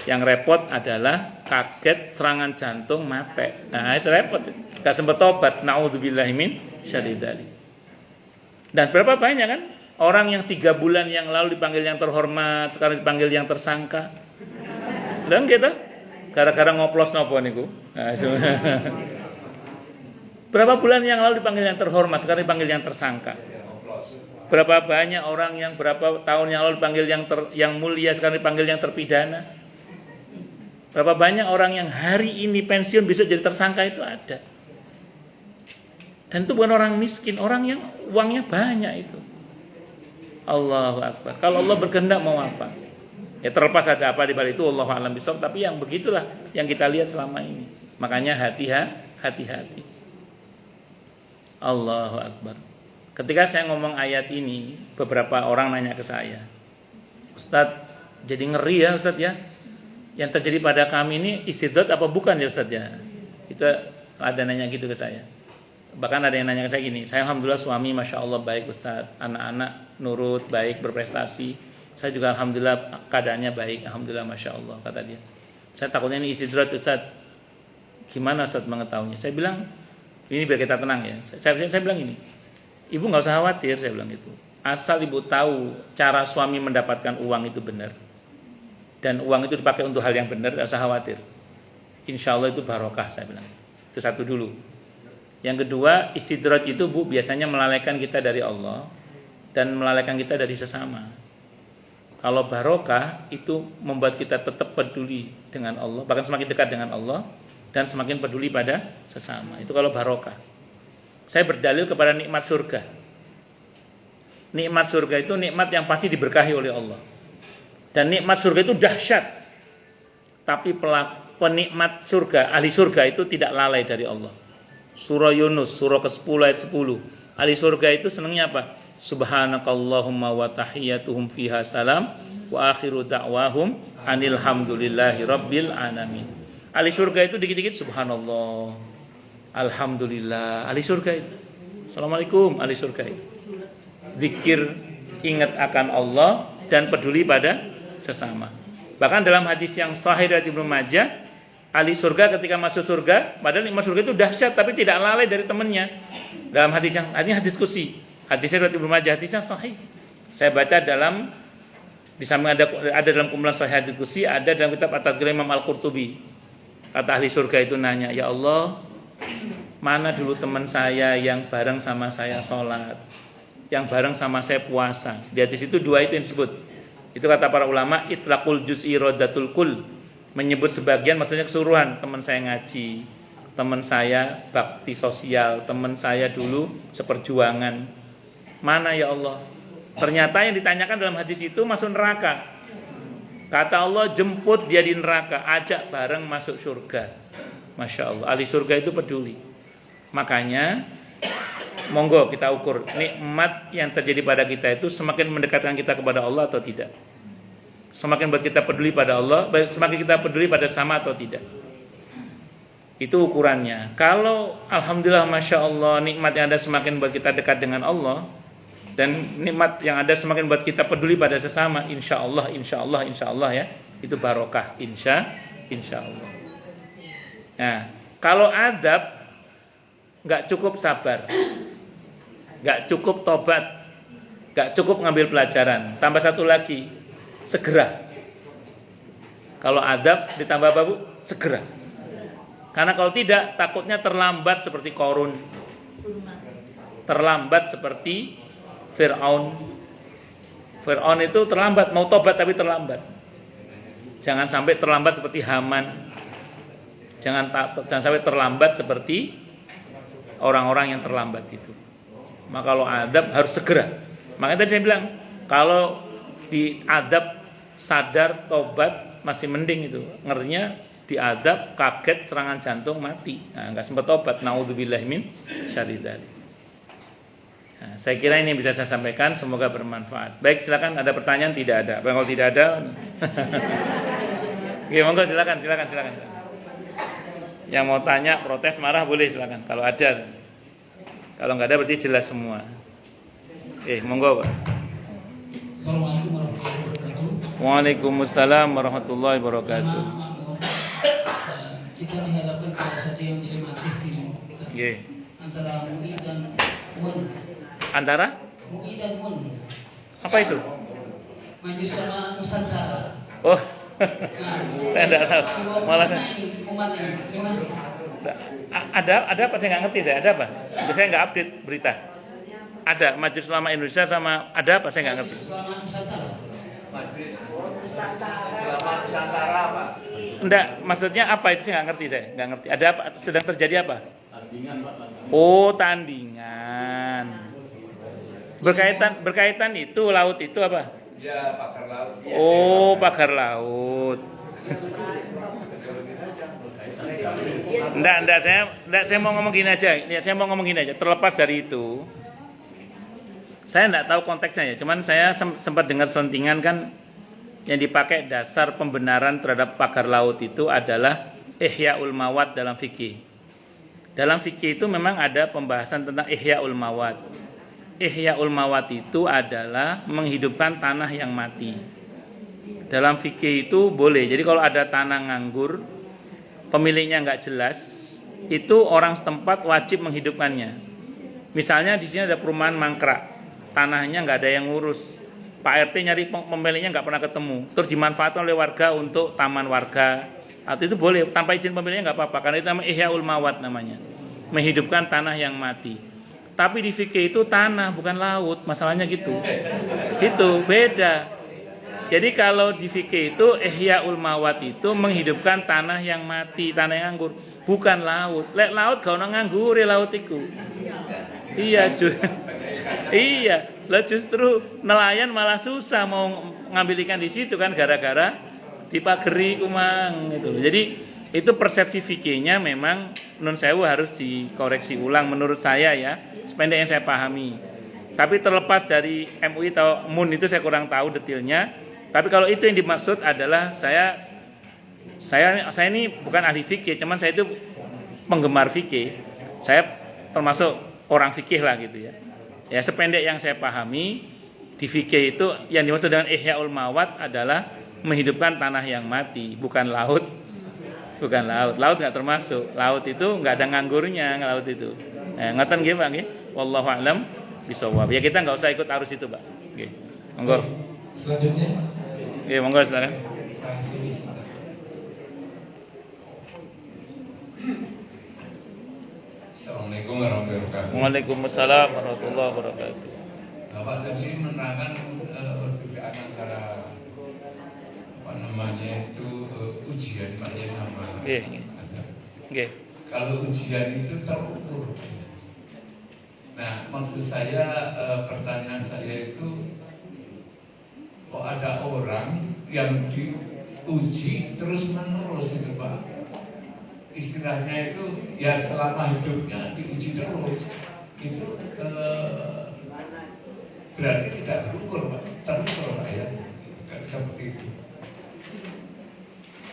Yang repot adalah kaget serangan jantung mati. Nah, repot, gak sempat tobat. Naudzubillahi min syarri dzalik. Dan berapa banyak kan orang yang 3 bulan yang lalu dipanggil yang terhormat, sekarang dipanggil yang tersangka. Dan kita gara-gara ngoplos nopo niku. Nah, berapa bulan yang lalu dipanggil yang terhormat, sekarang dipanggil yang tersangka. Berapa banyak orang yang berapa tahun yang lalu dipanggil yang mulia, sekarang dipanggil yang terpidana. Berapa banyak orang yang hari ini pensiun, besok jadi tersangka, itu ada. Dan itu bukan orang miskin, orang yang uangnya banyak itu. Allahu Akbar. Kalau Allah berkehendak mau apa? Ya terlepas ada apa di balik itu, Allahu a'lam bishawab, tapi yang begitulah yang kita lihat selama ini. Makanya hati-hati. Allahu Akbar. Ketika saya ngomong ayat ini, beberapa orang nanya ke saya, Ustadz, jadi ngeri ya Ustadz ya, yang terjadi pada kami ini istidraj apa bukan ya Ustadz ya? Itu ada nanya gitu ke saya. Bahkan ada yang nanya ke saya gini, saya alhamdulillah suami Masya Allah baik Ustadz, anak-anak nurut, baik, berprestasi. Saya juga alhamdulillah keadaannya baik, alhamdulillah Masya Allah, kata dia. Saya takutnya ini istidraj Ustadz, gimana Ustadz mengetahuinya? Saya bilang, ini biar kita tenang ya. Saya bilang ini, ibu nggak usah khawatir, saya bilang itu. Asal ibu tahu cara suami mendapatkan uang itu benar, dan uang itu dipakai untuk hal yang benar, nggak usah khawatir. Insya Allah itu barokah, saya bilang. Itu satu dulu. Yang kedua, istidraj itu bu biasanya melalaikan kita dari Allah dan melalaikan kita dari sesama. Kalau barokah itu membuat kita tetap peduli dengan Allah, bahkan semakin dekat dengan Allah dan semakin peduli pada sesama. Itu kalau barokah. Saya berdalil kepada nikmat surga. Nikmat surga itu nikmat yang pasti diberkahi oleh Allah. Dan nikmat surga itu dahsyat. Tapi penikmat surga, ahli surga itu tidak lalai dari Allah. Surah Yunus, surah ke-10 ayat 10. Ahli surga itu senangnya apa? Subhanakallahumma wa tahiyyatuhum fiha salam wa akhiru da'wahum anil hamdulillahi rabbil alamin. Ahli surga itu dikit-dikit subhanallah, alhamdulillah. Ahli surga itu assalamualaikum, ahli surga itu zikir, ingat akan Allah dan peduli pada sesama. Bahkan dalam hadis yang sahih dari Ibnu Majah, ahli surga ketika masuk surga, padahal nikmat surga itu dahsyat tapi tidak lalai dari temannya. Dalam hadis yang ini hadis qudsi, hadisnya dari Ibnu Majah, hadisnya sahih. Saya baca di samping ada dalam kumpulan sahih hadis qudsi, ada dalam kitab At-Tadhkirah Imam Al-Qurtubi. Kata ahli surga itu nanya, ya Allah, mana dulu teman saya yang bareng sama saya sholat, yang bareng sama saya puasa. Di hadis itu 2 itu yang disebut. Itu kata para ulama, itlaqul juz'i raddatul kul. Menyebut sebagian maksudnya keseluruhan. Teman saya ngaji, teman saya bakti sosial, teman saya dulu seperjuangan. Mana ya Allah? Ternyata yang ditanyakan dalam hadis itu masuk neraka. Kata Allah, jemput dia di neraka, ajak bareng masuk surga. Masya Allah, ahli surga itu peduli. Makanya monggo kita ukur nikmat yang terjadi pada kita itu semakin mendekatkan kita kepada Allah atau tidak. Semakin buat kita peduli pada Allah, semakin kita peduli pada sama atau tidak. Itu ukurannya. Kalau alhamdulillah masya Allah nikmat yang ada semakin buat kita dekat dengan Allah, dan nikmat yang ada semakin buat kita peduli pada sesama, insya Allah ya, itu barokah, insya Allah. Nah, kalau adab nggak cukup sabar, nggak cukup tobat, nggak cukup ngambil pelajaran, tambah satu lagi, segera. Kalau adab ditambah apa Bu? Segera. Karena kalau tidak, takutnya terlambat seperti Qarun, terlambat seperti Fir'aun. Fir'aun itu terlambat, mau tobat tapi terlambat. Jangan sampai terlambat seperti Haman. Jangan sampai terlambat seperti orang-orang yang terlambat itu. Maka kalau adab harus segera. Makanya tadi saya bilang, kalau di adab sadar tobat masih mending itu. Ngertinya diadab kaget serangan jantung mati. Nah, enggak sempat tobat. Naudzubillahi min syarri dzalik. Nah, saya kira ini bisa saya sampaikan, semoga bermanfaat. Baik, silakan, ada pertanyaan? Tidak ada. Kalau tidak ada, oke, monggo silakan. Yang mau tanya, protes, marah boleh silakan. Kalau ada. Kalau enggak ada berarti jelas semua. Oke, monggo Pak. Assalamualaikum warahmatullahi wabarakatuh. Waalaikumsalam warahmatullahi wabarakatuh. Kita dihadapkan pada satu yang dilematis ini. Antara MUI dan MUN. Antara? MUI dan MUN. Apa itu? Majelis Ulama Nusantara. Oh, Nah, saya tidak tahu. Malah ini umatnya. Terima kasih. ada apa? Saya nggak ngerti. Saya ada apa? Saya nggak update berita. Ada Majelis Ulama Indonesia sama ada apa? Saya nggak ngerti. Majelis Ulama Nusantara. Majelis Ulama Nusantara Pak. Enggak, maksudnya apa itu saya nggak ngerti. Saya nggak ngerti. Ada apa? Sedang terjadi apa? Tandingan Pak. Oh, tandingan. Berkaitan itu laut itu apa? Ya, pagar laut. Oh, pagar laut. Enggak, saya mau ngomong gini aja. Saya mau ngomong gini aja. Terlepas dari itu, saya enggak tahu konteksnya ya. Cuman saya sempat dengar selentingan kan, yang dipakai dasar pembenaran terhadap pagar laut itu adalah Ihya'ul Mawad dalam fikih. Dalam fikih itu memang ada pembahasan tentang Ihya'ul Mawad. Ihya'ul Mawad itu adalah menghidupkan tanah yang mati. Dalam fikih itu boleh. Jadi kalau ada tanah nganggur, pemiliknya nggak jelas, itu orang setempat wajib menghidupkannya. Misalnya di sini ada perumahan mangkrak, tanahnya nggak ada yang ngurus, Pak RT nyari pemiliknya nggak pernah ketemu, terus dimanfaatkan oleh warga untuk taman warga, atau itu boleh tanpa izin pemiliknya nggak apa-apa, karena itu namanya Ihya'ul Mawad namanya, menghidupkan tanah yang mati. Tapi di fikih itu tanah bukan laut, masalahnya gitu. Itu beda. Jadi kalau di fikih itu Ihya'ul Mawad itu menghidupkan tanah yang mati, tanah yang nganggur, bukan laut. Lek laut gak ono nganggur laut iku. Iya, iya. Lah justru nelayan malah susah mau ngambil ikan di situ kan gara-gara dipageri kumang gitu. Jadi itu persepsi fikihnya memang nun sewu harus dikoreksi ulang menurut saya ya, sependek yang saya pahami. Tapi terlepas dari MUI atau MUN itu saya kurang tahu detailnya. Tapi kalau itu yang dimaksud adalah saya ini bukan ahli fikih, cuman saya itu penggemar fikih. Saya termasuk orang fikih lah gitu ya. Ya sependek yang saya pahami di fikih itu yang dimaksud dengan Ihya'ul Mawad adalah menghidupkan tanah yang mati, bukan laut. Bukan laut. Laut enggak termasuk. Laut itu enggak ada nganggurnya, laut itu. Ngoten nggih Pak nggih. Wallahu a'lam bishawab. Ya kita enggak usah ikut arus itu, Pak. Nggih. Monggo. Selanjutnya. Nggih, monggo silakan. Assalamualaikum warahmatullahi wabarakatuh. Waalaikumsalam warahmatullahi wabarakatuh. Bapak tadi menerangkan perbedaan antara itu ujian maknya sama. Nggih. Kalau ujian itu terukur. Nah, maksud saya pertanyaan saya itu kok ada orang yang diuji terus menerus itu Pak. Istilahnya itu ya selama hidupnya diuji terus. Itu berarti tidak terukur Pak. Terukur Pak ya. Tidak seperti itu.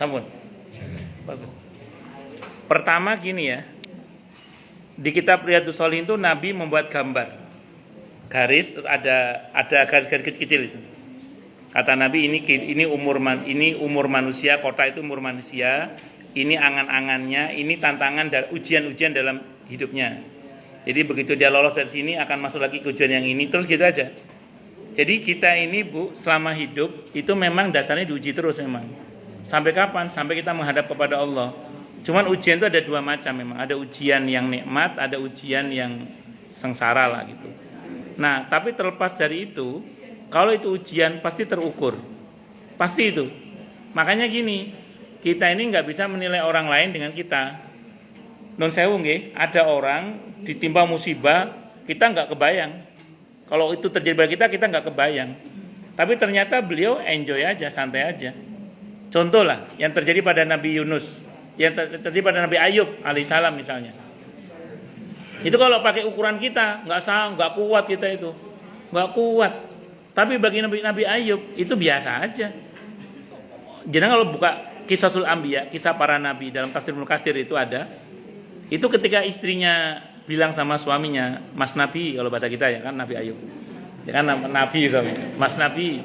Sampun. Bagus. Pertama gini ya. Di kitab Riyadhus Shalihin itu Nabi membuat gambar. Garis ada garis-garis kecil-kecil itu. Kata Nabi ini umur manusia, kota itu umur manusia, ini angan-angannya, ini tantangan dan ujian-ujian dalam hidupnya. Jadi begitu dia lolos dari sini akan masuk lagi ke ujian yang ini, terus gitu aja. Jadi kita ini Bu, selama hidup itu memang dasarnya diuji terus memang. Sampai kapan? Sampai kita menghadap kepada Allah. Cuman ujian itu ada dua macam memang. Ada ujian yang nikmat, ada ujian yang sengsara lah gitu. Nah, tapi terlepas dari itu, kalau itu ujian pasti terukur. Pasti itu. Makanya gini, kita ini nggak bisa menilai orang lain dengan kita. Non sewu nggih, ada orang ditimpa musibah, kita nggak kebayang. Kalau itu terjadi pada kita nggak kebayang. Tapi ternyata beliau enjoy aja, santai aja. Contoh lah, yang terjadi pada Nabi Yunus. Yang terjadi pada Nabi Ayub alaihissalam misalnya. Itu kalau pakai ukuran kita nggak kuat kita itu, nggak kuat. Tapi bagi Nabi Ayub itu biasa aja. Jadi kalau buka kisah Sul Anbiya, kisah para nabi dalam tafsir Ibnu Katsir itu ada. Itu ketika istrinya bilang sama suaminya, Mas Nabi kalau bahasa kita ya kan Nabi Ayub, ya kan Nabi suami, Mas Nabi,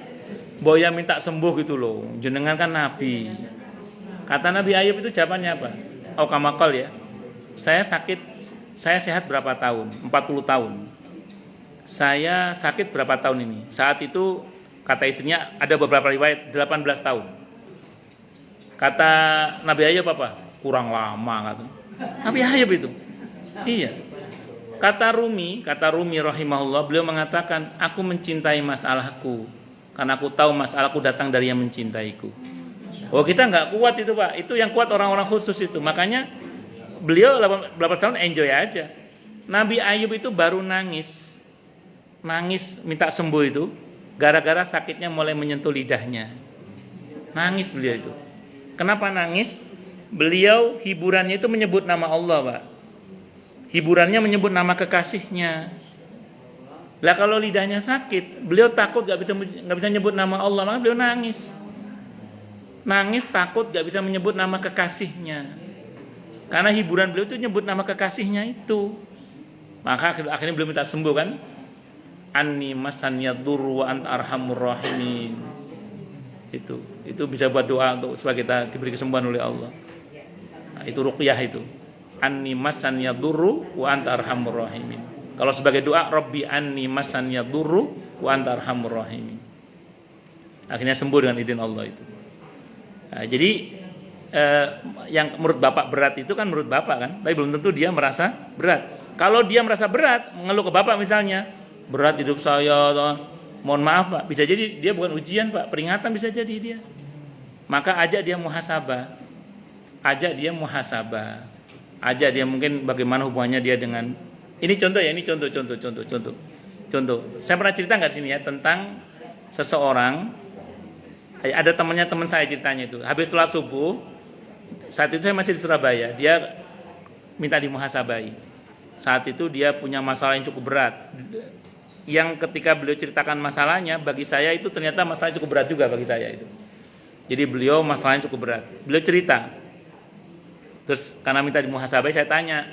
boya minta sembuh gitu loh, jenengan kan Nabi. Kata Nabi Ayub itu jawabannya apa? Oh kamakal ya. Saya sehat berapa tahun? 40 tahun. Saya sakit berapa tahun ini? Saat itu kata istrinya ada beberapa riwayat 18 tahun. Kata Nabi Ayub apa? Kurang lama kata. Nabi Ayub itu. Iya. Kata Rumi rahimahullah, beliau mengatakan, aku mencintai masalahku karena aku tahu masalahku datang dari yang mencintaiku. Oh kita nggak kuat itu Pak, itu yang kuat orang-orang khusus itu. Makanya beliau 18 tahun enjoy aja. Nabi Ayub itu baru nangis minta sembuh itu gara-gara sakitnya mulai menyentuh lidahnya. Nangis beliau itu. Kenapa nangis? Beliau hiburannya itu menyebut nama Allah Pak. Hiburannya menyebut nama kekasihnya. Lah kalau lidahnya sakit, beliau takut nggak bisa nyebut nama Allah, maka beliau nangis. Nangis takut gak bisa menyebut nama kekasihnya. Karena hiburan beliau itu nyebut nama kekasihnya itu. Maka akhirnya beliau minta sembuh kan. Anni masan yadurru wa anta arhamur rahimin. Itu bisa buat doa untuk supaya kita diberi kesembuhan oleh Allah. Nah, itu ruqyah itu. Anni masan yadurru wa anta arhamur rahimin. Kalau sebagai doa, Rabbi anni masan yadurru wa anta arhamur rahimin. Akhirnya sembuh dengan izin Allah itu. Nah, jadi yang menurut Bapak berat itu kan menurut Bapak kan, tapi belum tentu dia merasa berat. Kalau dia merasa berat, mengeluh ke Bapak misalnya, berat hidup saya, mohon maaf Pak, bisa jadi dia bukan ujian Pak, peringatan bisa jadi dia. Maka ajak dia muhasabah, ajak dia mungkin bagaimana hubungannya dia dengan, ini contoh ya, ini contoh. Saya pernah cerita nggak sini ya tentang seseorang. Ada teman saya ceritanya itu. Habis sholat subuh, saat itu saya masih di Surabaya. Dia minta dimuhasabai. Saat itu dia punya masalah yang cukup berat. Yang ketika beliau ceritakan masalahnya, bagi saya itu ternyata masalah cukup berat juga bagi saya itu. Jadi beliau masalahnya cukup berat. Beliau cerita. Terus karena minta dimuhasabai, saya tanya,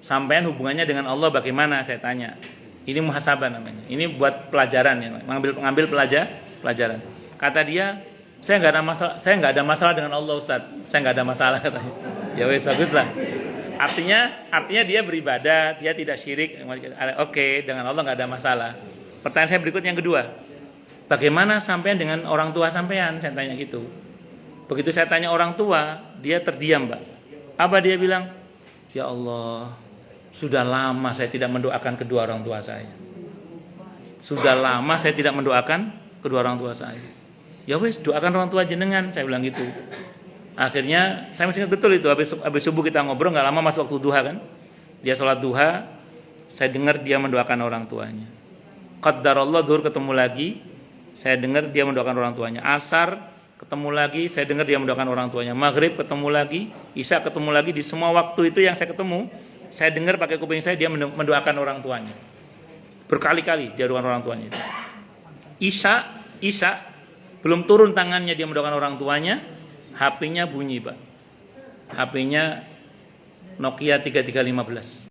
sampean hubungannya dengan Allah bagaimana? Saya tanya. Ini muhasabah namanya. Ini buat pelajaran ya, mengambil pelajaran. Kata dia, saya nggak ada masalah dengan Allah Ustaz. Saya nggak ada masalah katanya. Ya wes bagus lah. Artinya dia beribadah, dia tidak syirik. Oke, dengan Allah nggak ada masalah. Pertanyaan saya berikut yang kedua, bagaimana sampean dengan orang tua sampean? Saya tanya gitu. Begitu saya tanya orang tua, dia terdiam Pak. Apa dia bilang? Ya Allah, sudah lama saya tidak mendoakan kedua orang tua saya. Sudah lama saya tidak mendoakan kedua orang tua saya. Ya wes, doakan orang tua jenengan, saya bilang gitu. Akhirnya saya masih ingat betul itu, habis subuh kita ngobrol, nggak lama masuk waktu duha kan. Dia sholat duha, saya dengar dia mendoakan orang tuanya. Qaddarallah, zuhur ketemu lagi, saya dengar dia mendoakan orang tuanya. Asar ketemu lagi, saya dengar dia mendoakan orang tuanya. Maghrib ketemu lagi, Isya ketemu lagi. Di semua waktu itu yang saya ketemu, saya dengar pakai kuping saya dia mendoakan orang tuanya. Berkali-kali dia doakan orang tuanya. Isya belum turun tangannya dia mendoakan orang tuanya, HP-nya bunyi Pak. HP-nya Nokia 3315.